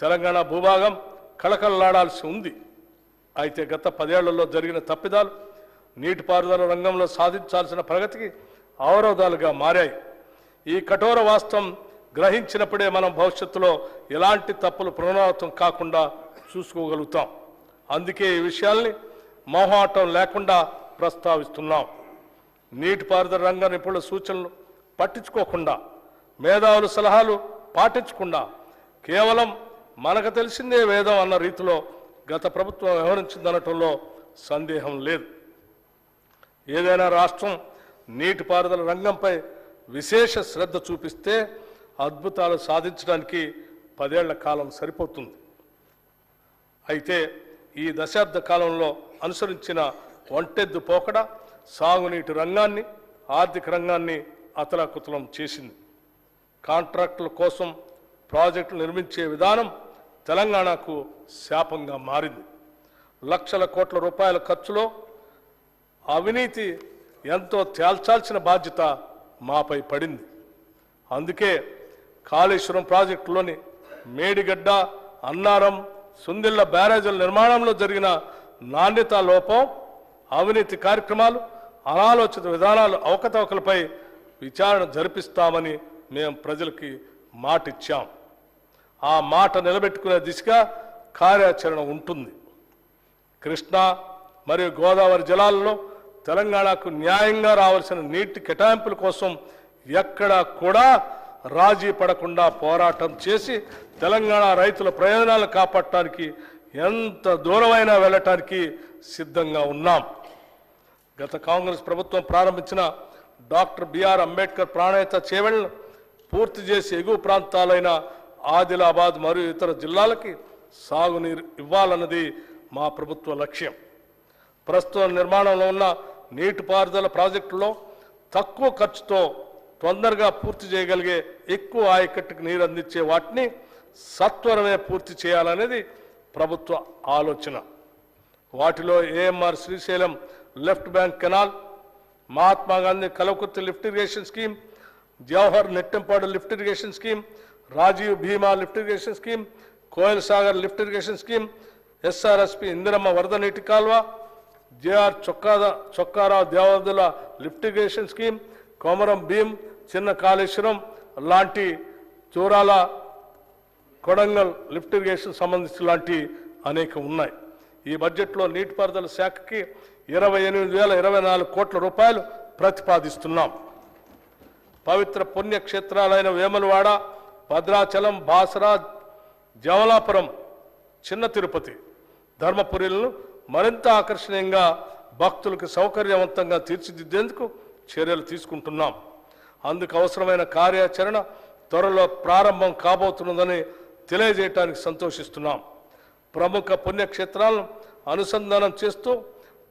తెలంగాణ భూభాగం కళకళలాడాల్సి ఉంది. అయితే గత 10 ఏళ్లలో జరిగిన తప్పిదాలు నీటిపారుదల రంగంలో సాధించాల్సిన ప్రగతికి అవరోధాలుగా మారాయి. ఈ కఠోర వాస్తవం గ్రహించినప్పుడే మనం భవిష్యత్తులో ఎలాంటి తప్పులు పునరావృతం కాకుండా చూసుకోగలుగుతాం. అందుకే ఈ విషయాల్ని మొహమాటం లేకుండా ప్రస్తావిస్తున్నాం. నీటిపారుదల రంగ నిపుణుల సూచనలు పట్టించుకోకుండా, మేధావుల సలహాలు పాటించకుండా కేవలం మనకు తెలిసిందే వేదం అన్న రీతిలో గత ప్రభుత్వం వ్యవహరించిందనటంలో సందేహం లేదు. ఏదైనా రాష్ట్రం నీటిపారుదల రంగంపై విశేష శ్రద్ధ చూపిస్తే అద్భుతాలు సాధించడానికి 10 ఏళ్ల కాలం సరిపోతుంది. అయితే ఈ దశాబ్ద కాలంలో అనుసరించిన ఒంటెద్దు పోకడ సాగునీటి రంగాన్ని, ఆర్థిక రంగాన్ని అతలాకుతలం చేసింది. కాంట్రాక్టుల కోసం ప్రాజెక్టులు నిర్మించే విధానం తెలంగాణకు శాపంగా మారింది. లక్షల కోట్ల రూపాయల ఖర్చులో అవినీతి ఎంతో తేల్చాల్సిన బాధ్యత మాపై పడింది. అందుకే కాళేశ్వరం ప్రాజెక్టులోని మేడిగడ్డ, అన్నారం, సుందిళ్ల బ్యారేజీల నిర్మాణంలో జరిగిన నాణ్యతా లోపం, అవినీతి కార్యక్రమాలు అనాలోచిత విధానాలు అవకతవకలపై విచారణ జరిపిస్తామని మేము ప్రజలకి మాటిచ్చాం. ఆ మాట నిలబెట్టుకునే దిశగా కార్యాచరణ ఉంటుంది. కృష్ణా మరియు గోదావరి జలాల్లో తెలంగాణకు న్యాయంగా రావాల్సిన నీటి కేటాయింపుల కోసం ఎక్కడా కూడా రాజీ పడకుండా పోరాటం చేసి తెలంగాణ రైతుల ప్రయోజనాలను కాపాడటానికి ఎంత దూరమైనా వెళ్ళటానికి సిద్ధంగా ఉన్నాం. గత కాంగ్రెస్ ప్రభుత్వం ప్రారంభించిన డాక్టర్ బిఆర్ అంబేద్కర్ ప్రాణహిత చేవెళ్లను పూర్తి చేసి ఎగువ ప్రాంతాలైన ఆదిలాబాద్ మరియు ఇతర జిల్లాలకి సాగునీరు ఇవ్వాలన్నది మా ప్రభుత్వ లక్ష్యం. ప్రస్తుతం నిర్మాణంలో ఉన్న నీటిపారుదల ప్రాజెక్టులో తక్కువ ఖర్చుతో తొందరగా పూర్తి చేయగలిగే ఎక్కువ ఆయకట్టుకు నీరు అందించే వాటిని సత్వరమే పూర్తి చేయాలనేది ప్రభుత్వ ఆలోచన. వాటిలో AMR Srisailam left bank canal, Mahatma Gandhi Kalwakurthy lift irrigation scheme, Jawahar Nettempadu lift irrigation scheme, Rajiv Bhima lift irrigation scheme, Koil Sagar lift irrigation scheme, SRSP Indiramma వరద నీటి కాల్వ, JR Chokkarao Devadula lift irrigation scheme, Komaram Bheem, చిన్న కాళేశ్వరం లాంటి చూరాల కొడంగల్ లిఫ్ట్ ఇరిగేషన్ సంబంధించి లాంటి అనేక ఉన్నాయి. ఈ బడ్జెట్లో నీటిపారుదల శాఖకి 28,024 కోట్ల రూపాయలు ప్రతిపాదిస్తున్నాం. పవిత్ర పుణ్యక్షేత్రాలైన వేములవాడ, భద్రాచలం, బాసరా, జమలాపురం, చిన్న తిరుపతి, ధర్మపురిలను మరింత ఆకర్షణీయంగా భక్తులకు సౌకర్యవంతంగా తీర్చిదిద్దేందుకు చర్యలు తీసుకుంటున్నాం. అందుకు అవసరమైన కార్యాచరణ త్వరలో ప్రారంభం కాబోతున్నదని తెలియజేయడానికి సంతోషిస్తున్నాం. ప్రముఖ పుణ్యక్షేత్రాలను అనుసంధానం చేస్తూ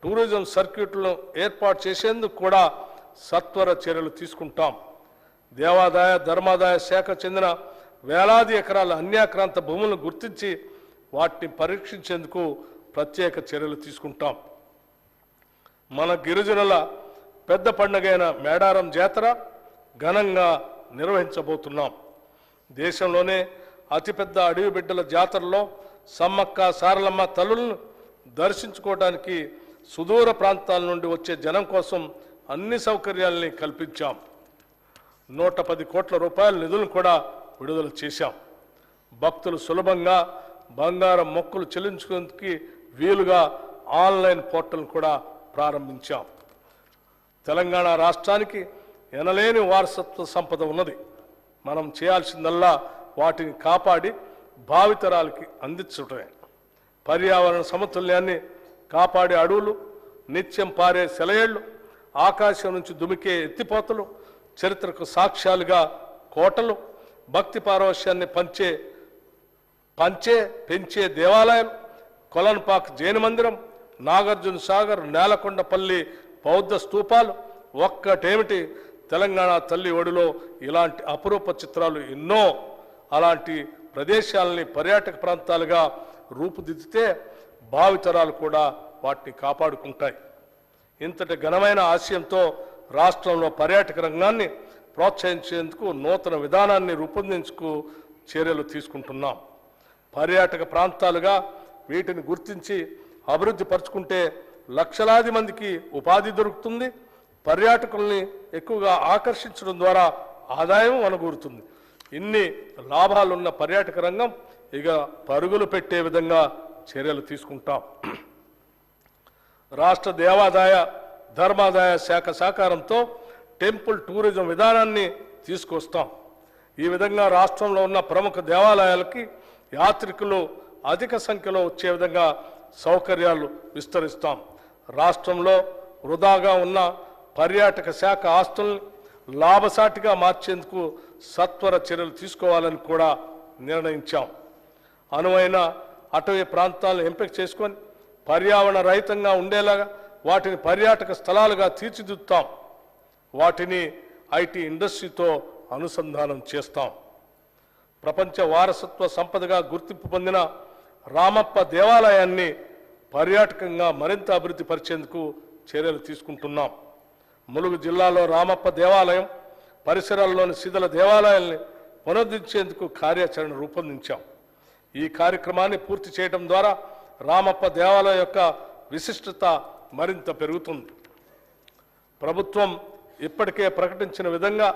టూరిజం సర్క్యూట్లను ఏర్పాటు చేసేందుకు కూడా సత్వర చర్యలు తీసుకుంటాం. దేవాదాయ ధర్మాదాయ శాఖ చెందిన వేలాది ఎకరాల అన్యాక్రాంత భూములను గుర్తించి వాటిని పరీక్షించేందుకు ప్రత్యేక చర్యలు తీసుకుంటాం. మన గిరిజనుల పెద్ద పండుగైన మేడారం జాతర ఘనంగా నిర్వహించబోతున్నాం. దేశంలోనే అతిపెద్ద అడవి బిడ్డల జాతరలో సమ్మక్క సారలమ్మ తల్లులను దర్శించుకోవడానికి సుదూర ప్రాంతాల నుండి వచ్చే జనం కోసం అన్ని సౌకర్యాలని కల్పించాం. 110 కోట్ల రూపాయల నిధులను కూడా విడుదల చేశాం. భక్తులు సులభంగా బంగారం మొక్కులు చెల్లించుకునేందుకు వీలుగా ఆన్లైన్ పోర్టల్ కూడా ప్రారంభించాం. తెలంగాణ రాష్ట్రానికి ఎనలేని వారసత్వ సంపద ఉన్నది. మనం చేయాల్సిందల్లా వాటిని కాపాడి భావితరాలకి అందించటమే. పర్యావరణ సమతుల్యాన్ని కాపాడే అడవులు, నిత్యం పారే సెలయేళ్లు, ఆకాశం నుంచి దుమికే ఎత్తిపోతలు, చరిత్రకు సాక్ష్యాలుగా కోటలు, భక్తి పారవశ్యాన్ని పెంచే దేవాలయం, కొలన్పాక్ జైన మందిరం, నాగార్జున సాగర్, నేలకొండపల్లి బౌద్ధ స్తూపాలు ఒక్కటేమిటి, తెలంగాణ తల్లి ఒడిలో ఇలాంటి అపురూప చిత్రాలు ఎన్నో. అలాంటి ప్రదేశాలని పర్యాటక ప్రాంతాలుగా రూపుదిద్దితే భావితరాలు కూడా వాటిని కాపాడుకుంటాయి. ఇంతటి ఘనమైన ఆశయంతో రాష్ట్రంలో పర్యాటక రంగాన్ని ప్రోత్సహించేందుకు నూతన విధానాన్ని రూపొందించుకు చర్యలు తీసుకుంటున్నాం. పర్యాటక ప్రాంతాలుగా వీటిని గుర్తించి అభివృద్ధి పరుచుకుంటే లక్షలాది మందికి ఉపాధి దొరుకుతుంది. పర్యాటకుల్ని ఎక్కువగా ఆకర్షించడం ద్వారా ఆదాయం వనగూరుతుంది. ఇన్ని లాభాలున్న పర్యాటక రంగం ఇక పరుగులు పెట్టే విధంగా చర్యలు తీసుకుంటాం. రాష్ట్ర దేవాదాయ ధర్మాదాయ శాఖ సహకారంతో టెంపుల్ టూరిజం విధానాన్ని తీసుకొస్తాం. ఈ విధంగా రాష్ట్రంలో ఉన్న ప్రముఖ దేవాలయాలకి యాత్రికులు అధిక సంఖ్యలో వచ్చే విధంగా సౌకర్యాలు విస్తరిస్తాం. రాష్ట్రంలో వృధాగా ఉన్న పర్యాటక శాఖ ఆస్తుల్ని లాభసాటిగా మార్చేందుకు సత్వర చర్యలు తీసుకోవాలని కూడా నిర్ణయించాం. అనువైన అటవీ ప్రాంతాలను ఎంపిక చేసుకొని పర్యావరణ రహితంగా ఉండేలాగా వాటిని పర్యాటక స్థలాలుగా తీర్చిదిద్దుతాం. వాటిని ఐటీ ఇండస్ట్రీతో అనుసంధానం చేస్తాం. ప్రపంచ వారసత్వ సంపదగా గుర్తింపు పొందిన రామప్ప దేవాలయాన్ని పర్యాటకంగా మరింత అభివృద్ధి పరిచేందుకు చర్యలు తీసుకుంటున్నాం. ములుగు జిల్లాలో రామప్ప దేవాలయం పరిసరాల్లోని శిథిల దేవాలయాల్ని పునరుద్ధరించేందుకు కార్యాచరణ రూపొందించాం. ఈ కార్యక్రమాన్ని పూర్తి చేయడం ద్వారా రామప్ప దేవాలయం యొక్క విశిష్టత మరింత పెరుగుతుంది. ప్రభుత్వం ఇప్పటికే ప్రకటించిన విధంగా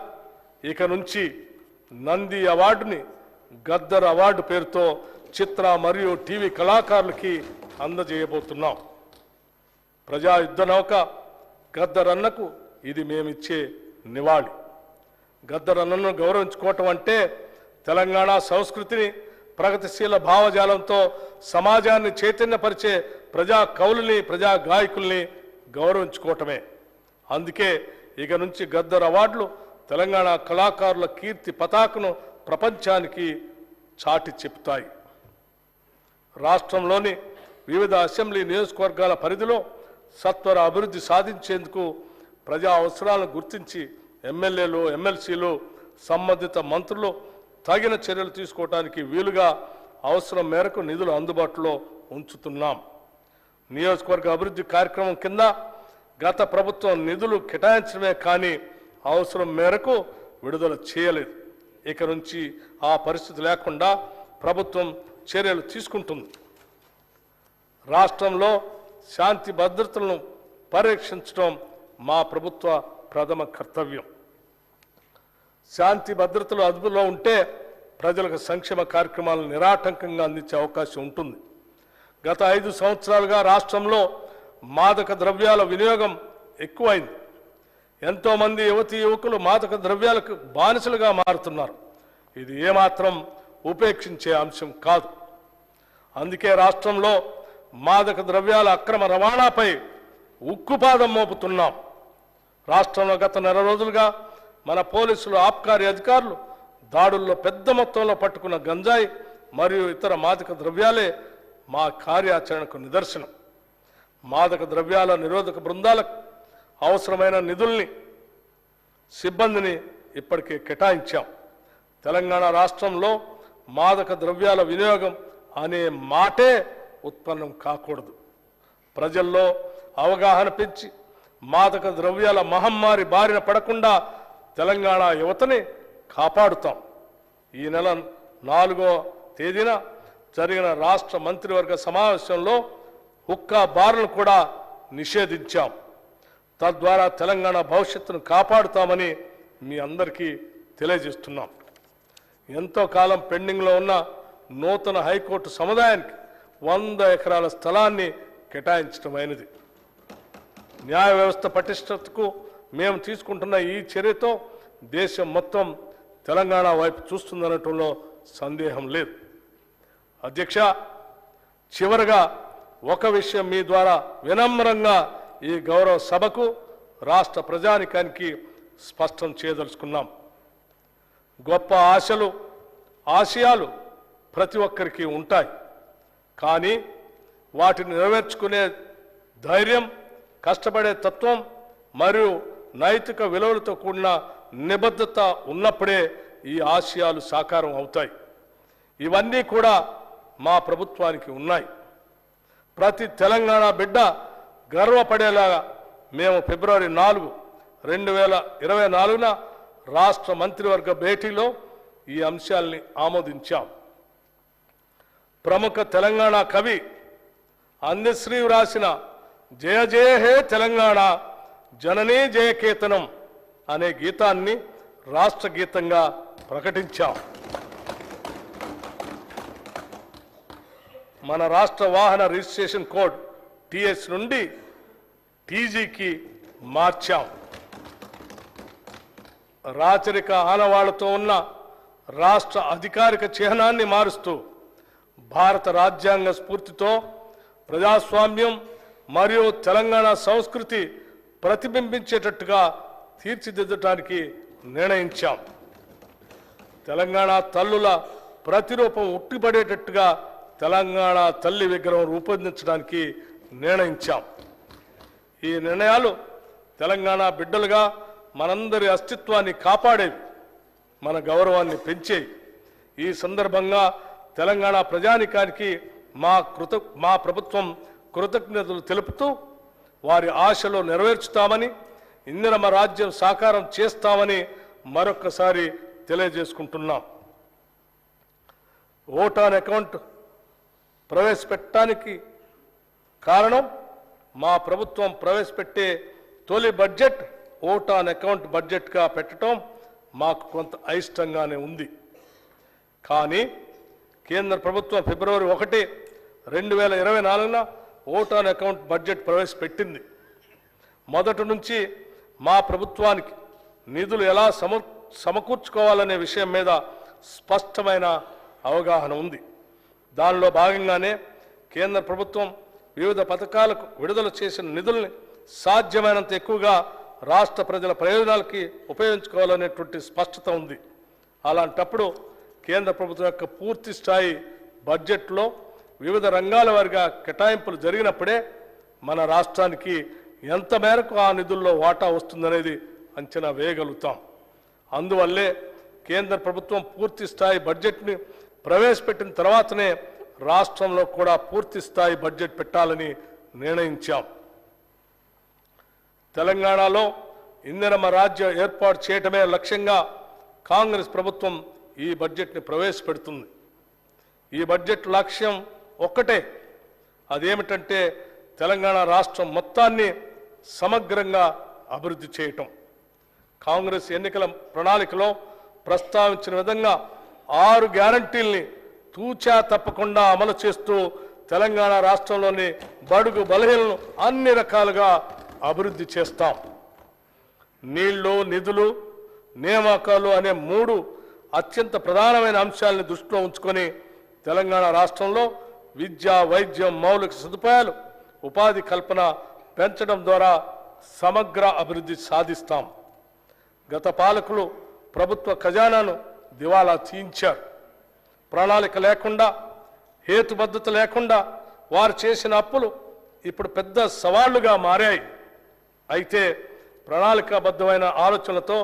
ఇక నుంచి నంది అవార్డుని గద్దర్ అవార్డు పేరుతో చిత్ర మరియు టీవీ కళాకారులకి అందజేయబోతున్నాం. ప్రజా యుద్ధ నౌక గద్దర్ అన్నకు ఇది మేమిచ్చే నివాళి. గద్దర్ అన్నను గౌరవించుకోవటం అంటే తెలంగాణ సంస్కృతిని ప్రగతిశీల భావజాలంతో సమాజాన్ని చైతన్యపరిచే ప్రజా కవుల్ని ప్రజా గాయకుల్ని గౌరవించుకోవటమే. అందుకే ఇక నుంచి గద్దర్ అవార్డులు తెలంగాణ కళాకారుల కీర్తి పతాకను ప్రపంచానికి చాటి చెప్తాయి. రాష్ట్రంలోని వివిధ అసెంబ్లీ నియోజకవర్గాల పరిధిలో సత్వర అభివృద్ధి సాధించేందుకు ప్రజా అవసరాలను గుర్తించి ఎమ్మెల్యేలు ఎమ్మెల్సీలు సంబంధిత మంత్రులు తగిన చర్యలు తీసుకోవడానికి వీలుగా అవసరం మేరకు నిధులు అందుబాటులో ఉంచుతున్నాం. నియోజకవర్గ అభివృద్ధి కార్యక్రమం కింద గత ప్రభుత్వం నిధులు కేటాయించడమే కానీ అవసరం మేరకు విడుదల చేయలేదు. ఇక నుంచి ఆ పరిస్థితి లేకుండా ప్రభుత్వం చర్యలు తీసుకుంటుంది. రాష్ట్రంలో శాంతి భద్రతలను పరిరక్షించడం మా ప్రభుత్వ ప్రథమ కర్తవ్యం. శాంతి భద్రతలు అదుపులో ఉంటే ప్రజలకు సంక్షేమ కార్యక్రమాలను నిరాటంకంగా అందించే అవకాశం ఉంటుంది. గత 5 సంవత్సరాలుగా రాష్ట్రంలో మాదక ద్రవ్యాల వినియోగం ఎక్కువైంది. ఎంతోమంది యువతీ యువకులు మాదక ద్రవ్యాలకు బానిసలుగా మారుతున్నారు. ఇది ఏమాత్రం ఉపేక్షించే అంశం కాదు. అందుకే రాష్ట్రంలో మాదక ద్రవ్యాల అక్రమ రవాణాపై ఉక్కుపాదం మోపుతున్నాం. రాష్ట్రంలో గత నెల రోజులుగా మన పోలీసులు ఆబ్కారీ అధికారులు దాడుల్లో పెద్ద మొత్తంలో పట్టుకున్న గంజాయి మరియు ఇతర మాదక ద్రవ్యాలే మా కార్యాచరణకు నిదర్శనం. మాదక ద్రవ్యాల నిరోధక బృందాలకు అవసరమైన నిధుల్ని సిబ్బందిని ఇప్పటికే కేటాయించాం. తెలంగాణ రాష్ట్రంలో మాదక ద్రవ్యాల వినియోగం అనే మాటే ఉత్పన్నం కాకూడదు. ప్రజల్లో అవగాహన పెంచి మాదక ద్రవ్యాల మహమ్మారి బారిన పడకుండా తెలంగాణ యువతని కాపాడుతాం. ఈ నెల 4వ తేదీన జరిగిన రాష్ట్ర మంత్రివర్గ సమావేశంలో హుక్కా బార్లను కూడా నిషేధించాం. తద్వారా తెలంగాణ భవిష్యత్తును కాపాడుతామని మీ అందరికీ తెలియజేస్తున్నాం. ఎంతో కాలం పెండింగ్లో ఉన్న నూతన హైకోర్టు సముదాయానికి 100 ఎకరాల స్థలాన్ని కేటాయించడమైనది. న్యాయ వ్యవస్థ పటిష్టతకు మేము తీసుకుంటున్న ఈ చర్యతో దేశం మొత్తం తెలంగాణ వైపు చూస్తుందనటంలో సందేహం లేదు. అధ్యక్ష, చివరగా ఒక విషయం మీ ద్వారా వినమ్రంగా ఈ గౌరవ సభకు రాష్ట్ర ప్రజానికానికి స్పష్టం చేయదలుచుకున్నాం. గొప్ప ఆశలు ఆశయాలు ప్రతి ఒక్కరికి ఉంటాయి. కానీ వాటిని నెరవేర్చుకునే ధైర్యం, కష్టపడే తత్వం మరియు నైతిక విలువలతో కూడిన నిబద్ధత ఉన్నప్పుడే ఈ ఆశయాలు సాకారం అవుతాయి. ఇవన్నీ కూడా మా ప్రభుత్వానికి ఉన్నాయి. ప్రతి తెలంగాణ బిడ్డ గర్వపడేలాగా మేము ఫిబ్రవరి 4, 2024న రాష్ట్ర మంత్రివర్గ భేటీలో ఈ అంశాల్ని ఆమోదించాం. ప్రముఖ తెలంగాణ కవి అందశ్రీ వ్రాసిన జయ జయ హే తెలంగాణ జననీ జయకేతనం అనే గీతాన్ని రాష్ట్ర గీతంగా ప్రకటించాం. మన రాష్ట్ర వాహన రిజిస్ట్రేషన్ కోడ్ టీఎస్ నుండి టీజీకి మార్చాం. రాచరిక ఆనవాళ్లతో ఉన్న రాష్ట్ర అధికారిక చిహ్నాన్ని మారుస్తూ భారత రాజ్యాంగ స్ఫూర్తితో ప్రజాస్వామ్యం మరియు తెలంగాణ సంస్కృతి ప్రతిబింబించేటట్టుగా తీర్చిదిద్దడానికి నిర్ణయించాం. తెలంగాణ తల్లుల ప్రతిరూపం ఉట్టిపడేటట్టుగా తెలంగాణ తల్లి విగ్రహం రూపొందించడానికి నిర్ణయించాం. ఈ నిర్ణయాలు తెలంగాణ బిడ్డలుగా మనందరి అస్తిత్వాన్ని కాపాడేవి, మన గౌరవాన్ని పెంచేవి. ఈ సందర్భంగా తెలంగాణ ప్రజానికానికి మా ప్రభుత్వం కృతజ్ఞతలు తెలుపుతూ వారి ఆశలు నెరవేర్చుతామని, ఇందిరమ్మ రాజ్యం సాకారం చేస్తామని మరొక్కసారి తెలియజేసుకుంటున్నాం. ఓట్ ఆన్ అకౌంట్ ప్రవేశపెట్టడానికి కారణం మా ప్రభుత్వం ప్రవేశపెట్టే తొలి బడ్జెట్ ఓట్ ఆన్ అకౌంట్ బడ్జెట్గా పెట్టడం మాకు కొంత అయిష్టంగానే ఉంది. కానీ కేంద్ర ప్రభుత్వం ఫిబ్రవరి 1, 2024 ఓట్ ఆన్ అకౌంట్ బడ్జెట్ ప్రవేశపెట్టింది. మొదటి నుంచి మా ప్రభుత్వానికి నిధులు ఎలా సమకూర్చుకోవాలనే విషయం మీద స్పష్టమైన అవగాహన ఉంది. దానిలో భాగంగానే కేంద్ర ప్రభుత్వం వివిధ పథకాలకు విడుదల చేసిన నిధుల్ని సాధ్యమైనంత ఎక్కువగా రాష్ట్ర ప్రజల ప్రయోజనాలకి ఉపయోగించుకోవాలనేటువంటి స్పష్టత ఉంది. అలాంటప్పుడు కేంద్ర ప్రభుత్వం యొక్క పూర్తి స్థాయి బడ్జెట్లో వివిధ రంగాల వారిగా కేటాయింపులు జరిగినప్పుడే మన రాష్ట్రానికి ఎంత మేరకు ఆ నిధుల్లో వాటా వస్తుందనేది అంచనా వేయగలుగుతాం. అందువల్లే కేంద్ర ప్రభుత్వం పూర్తి స్థాయి బడ్జెట్ని ప్రవేశపెట్టిన తర్వాతనే రాష్ట్రంలో కూడా పూర్తి స్థాయి బడ్జెట్ పెట్టాలని నిర్ణయించాం. తెలంగాణలో ఇందిరమ్మ రాజ్యం ఏర్పాటు చేయటమే లక్ష్యంగా కాంగ్రెస్ ప్రభుత్వం ఈ బడ్జెట్ని ప్రవేశపెడుతుంది. ఈ బడ్జెట్ లక్ష్యం ఒక్కటే, అదేమిటంటే తెలంగాణ రాష్ట్రం మొత్తాన్ని సమగ్రంగా అభివృద్ధి చేయటం. కాంగ్రెస్ ఎన్నికల ప్రణాళికలో ప్రస్తావించిన విధంగా 6 గ్యారంటీల్ని తూచా తప్పకుండా అమలు చేస్తూ తెలంగాణ రాష్ట్రంలోని బడుగు బలహీనలను అన్ని రకాలుగా అభివృద్ధి చేస్తాం. నీళ్లు, నిధులు, నియామకాలు అనే 3 అత్యంత ప్రధానమైన అంశాలను దృష్టిలో ఉంచుకొని తెలంగాణ రాష్ట్రంలో విద్య, వైద్యం, మౌలిక సదుపాయాలు, ఉపాధి కల్పన పెంచడం ద్వారా సమగ్ర అభివృద్ధి సాధిస్తాం. గత పాలకులు ప్రభుత్వ ఖజానాను దివాలా తీయించారు. ప్రణాళిక లేకుండా, హేతుబద్ధత లేకుండా వారు చేసిన అప్పులు ఇప్పుడు పెద్ద సవాళ్లుగా మారాయి. అయితే ప్రణాళికాబద్ధమైన ఆలోచనలతో,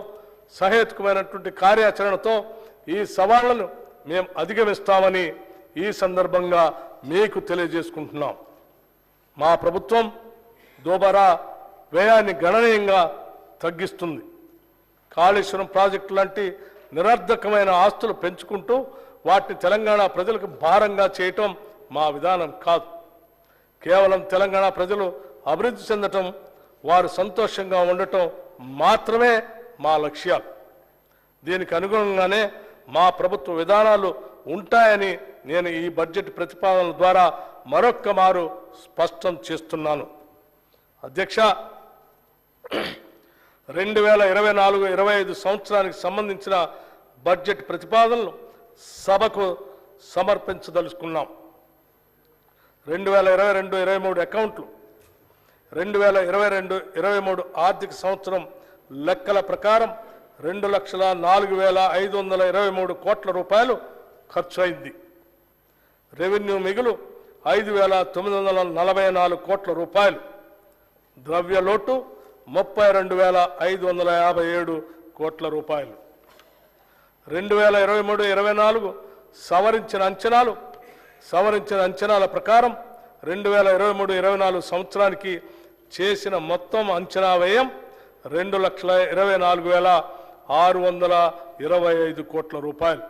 సహేతుకమైనటువంటి కార్యాచరణతో ఈ సవాళ్లను మేము అధిగమిస్తామని ఈ సందర్భంగా మీకు తెలియజేసుకుంటున్నాం. మా ప్రభుత్వం దోబరా వ్యయాన్ని గణనీయంగా తగ్గిస్తుంది. కాళేశ్వరం ప్రాజెక్టు లాంటి నిరర్ధకమైన ఆస్తులు పెంచుకుంటూ వాటిని తెలంగాణ ప్రజలకు భారంగా చేయటం మా విధానం కాదు. కేవలం తెలంగాణ ప్రజలు అభివృద్ధి చెందటం, వారు సంతోషంగా ఉండటం మాత్రమే మా లక్ష్యాలు. దీనికి అనుగుణంగానే మా ప్రభుత్వ విధానాలు ఉంటాయని నేను ఈ బడ్జెట్ ప్రతిపాదనల ద్వారా మరొక్క మారు స్పష్టం చేస్తున్నాను. అధ్యక్ష, 2024-25 సంవత్సరానికి సంబంధించిన బడ్జెట్ ప్రతిపాదనలు సభకు సమర్పించదలుచుకున్నాం. 2022-23 అకౌంట్లు 2022-23 ఆర్థిక సంవత్సరం లెక్కల ప్రకారం 2,04,523 కోట్ల రూపాయలు ఖర్చు అయింది. రెవెన్యూ మిగులు 5,944 కోట్ల రూపాయలు. ద్రవ్య లోటు 32,557 కోట్ల రూపాయలు. 2023-24 సవరించిన అంచనాల ప్రకారం 2023-24 సంవత్సరానికి చేసిన మొత్తం అంచనా వ్యయం 2,24,625 కోట్ల రూపాయలు.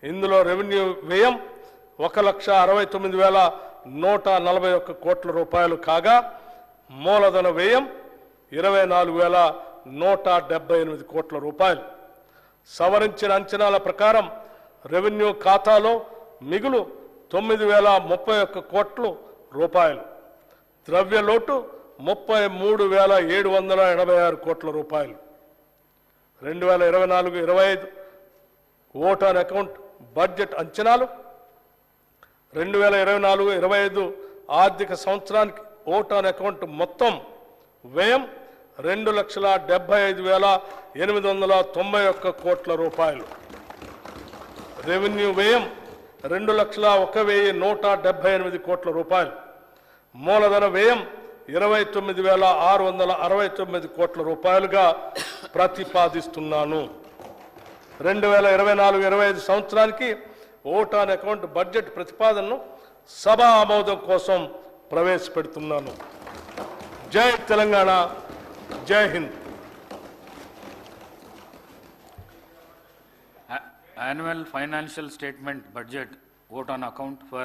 ఇందులో రెవెన్యూ వ్యయం 1,69,141 కోట్ల రూపాయలు కాగా మూలధన వ్యయం 24,178 కోట్ల రూపాయలు. సవరించిన అంచనాల ప్రకారం రెవెన్యూ ఖాతాలో మిగులు 9,031 కోట్ల రూపాయలు. ద్రవ్య లోటు 33,786 కోట్ల రూపాయలు. 2024-25 ఓట్ ఆన్ అకౌంట్ బడ్జెట్ అంచనాలు 2024-25 ఆర్థిక సంవత్సరానికి ఓట్ ఆన్ అకౌంట్ మొత్తం వ్యయం 2,75,891 కోట్ల రూపాయలు. రెవెన్యూ వ్యయం 2,01,178 కోట్ల రూపాయలు. మూలధన వ్యయం 29,669 కోట్ల రూపాయలుగా ప్రతిపాదిస్తున్నాను. 2024-25 సంవత్సరానికి ఓట్ ఆన్ అకౌంట్ బడ్జెట్ ప్రతిపాదనను సభా ఆమోదం కోసం ప్రవేశపెడుతున్నాను. జై తెలంగాణ, జై Hind. Annual financial statement budget vote on account for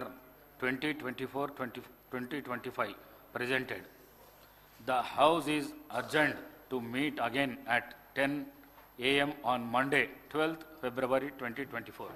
2024-2025 presented. The House is adjourned to meet again at 10 a.m. on Monday, 12th February 2024.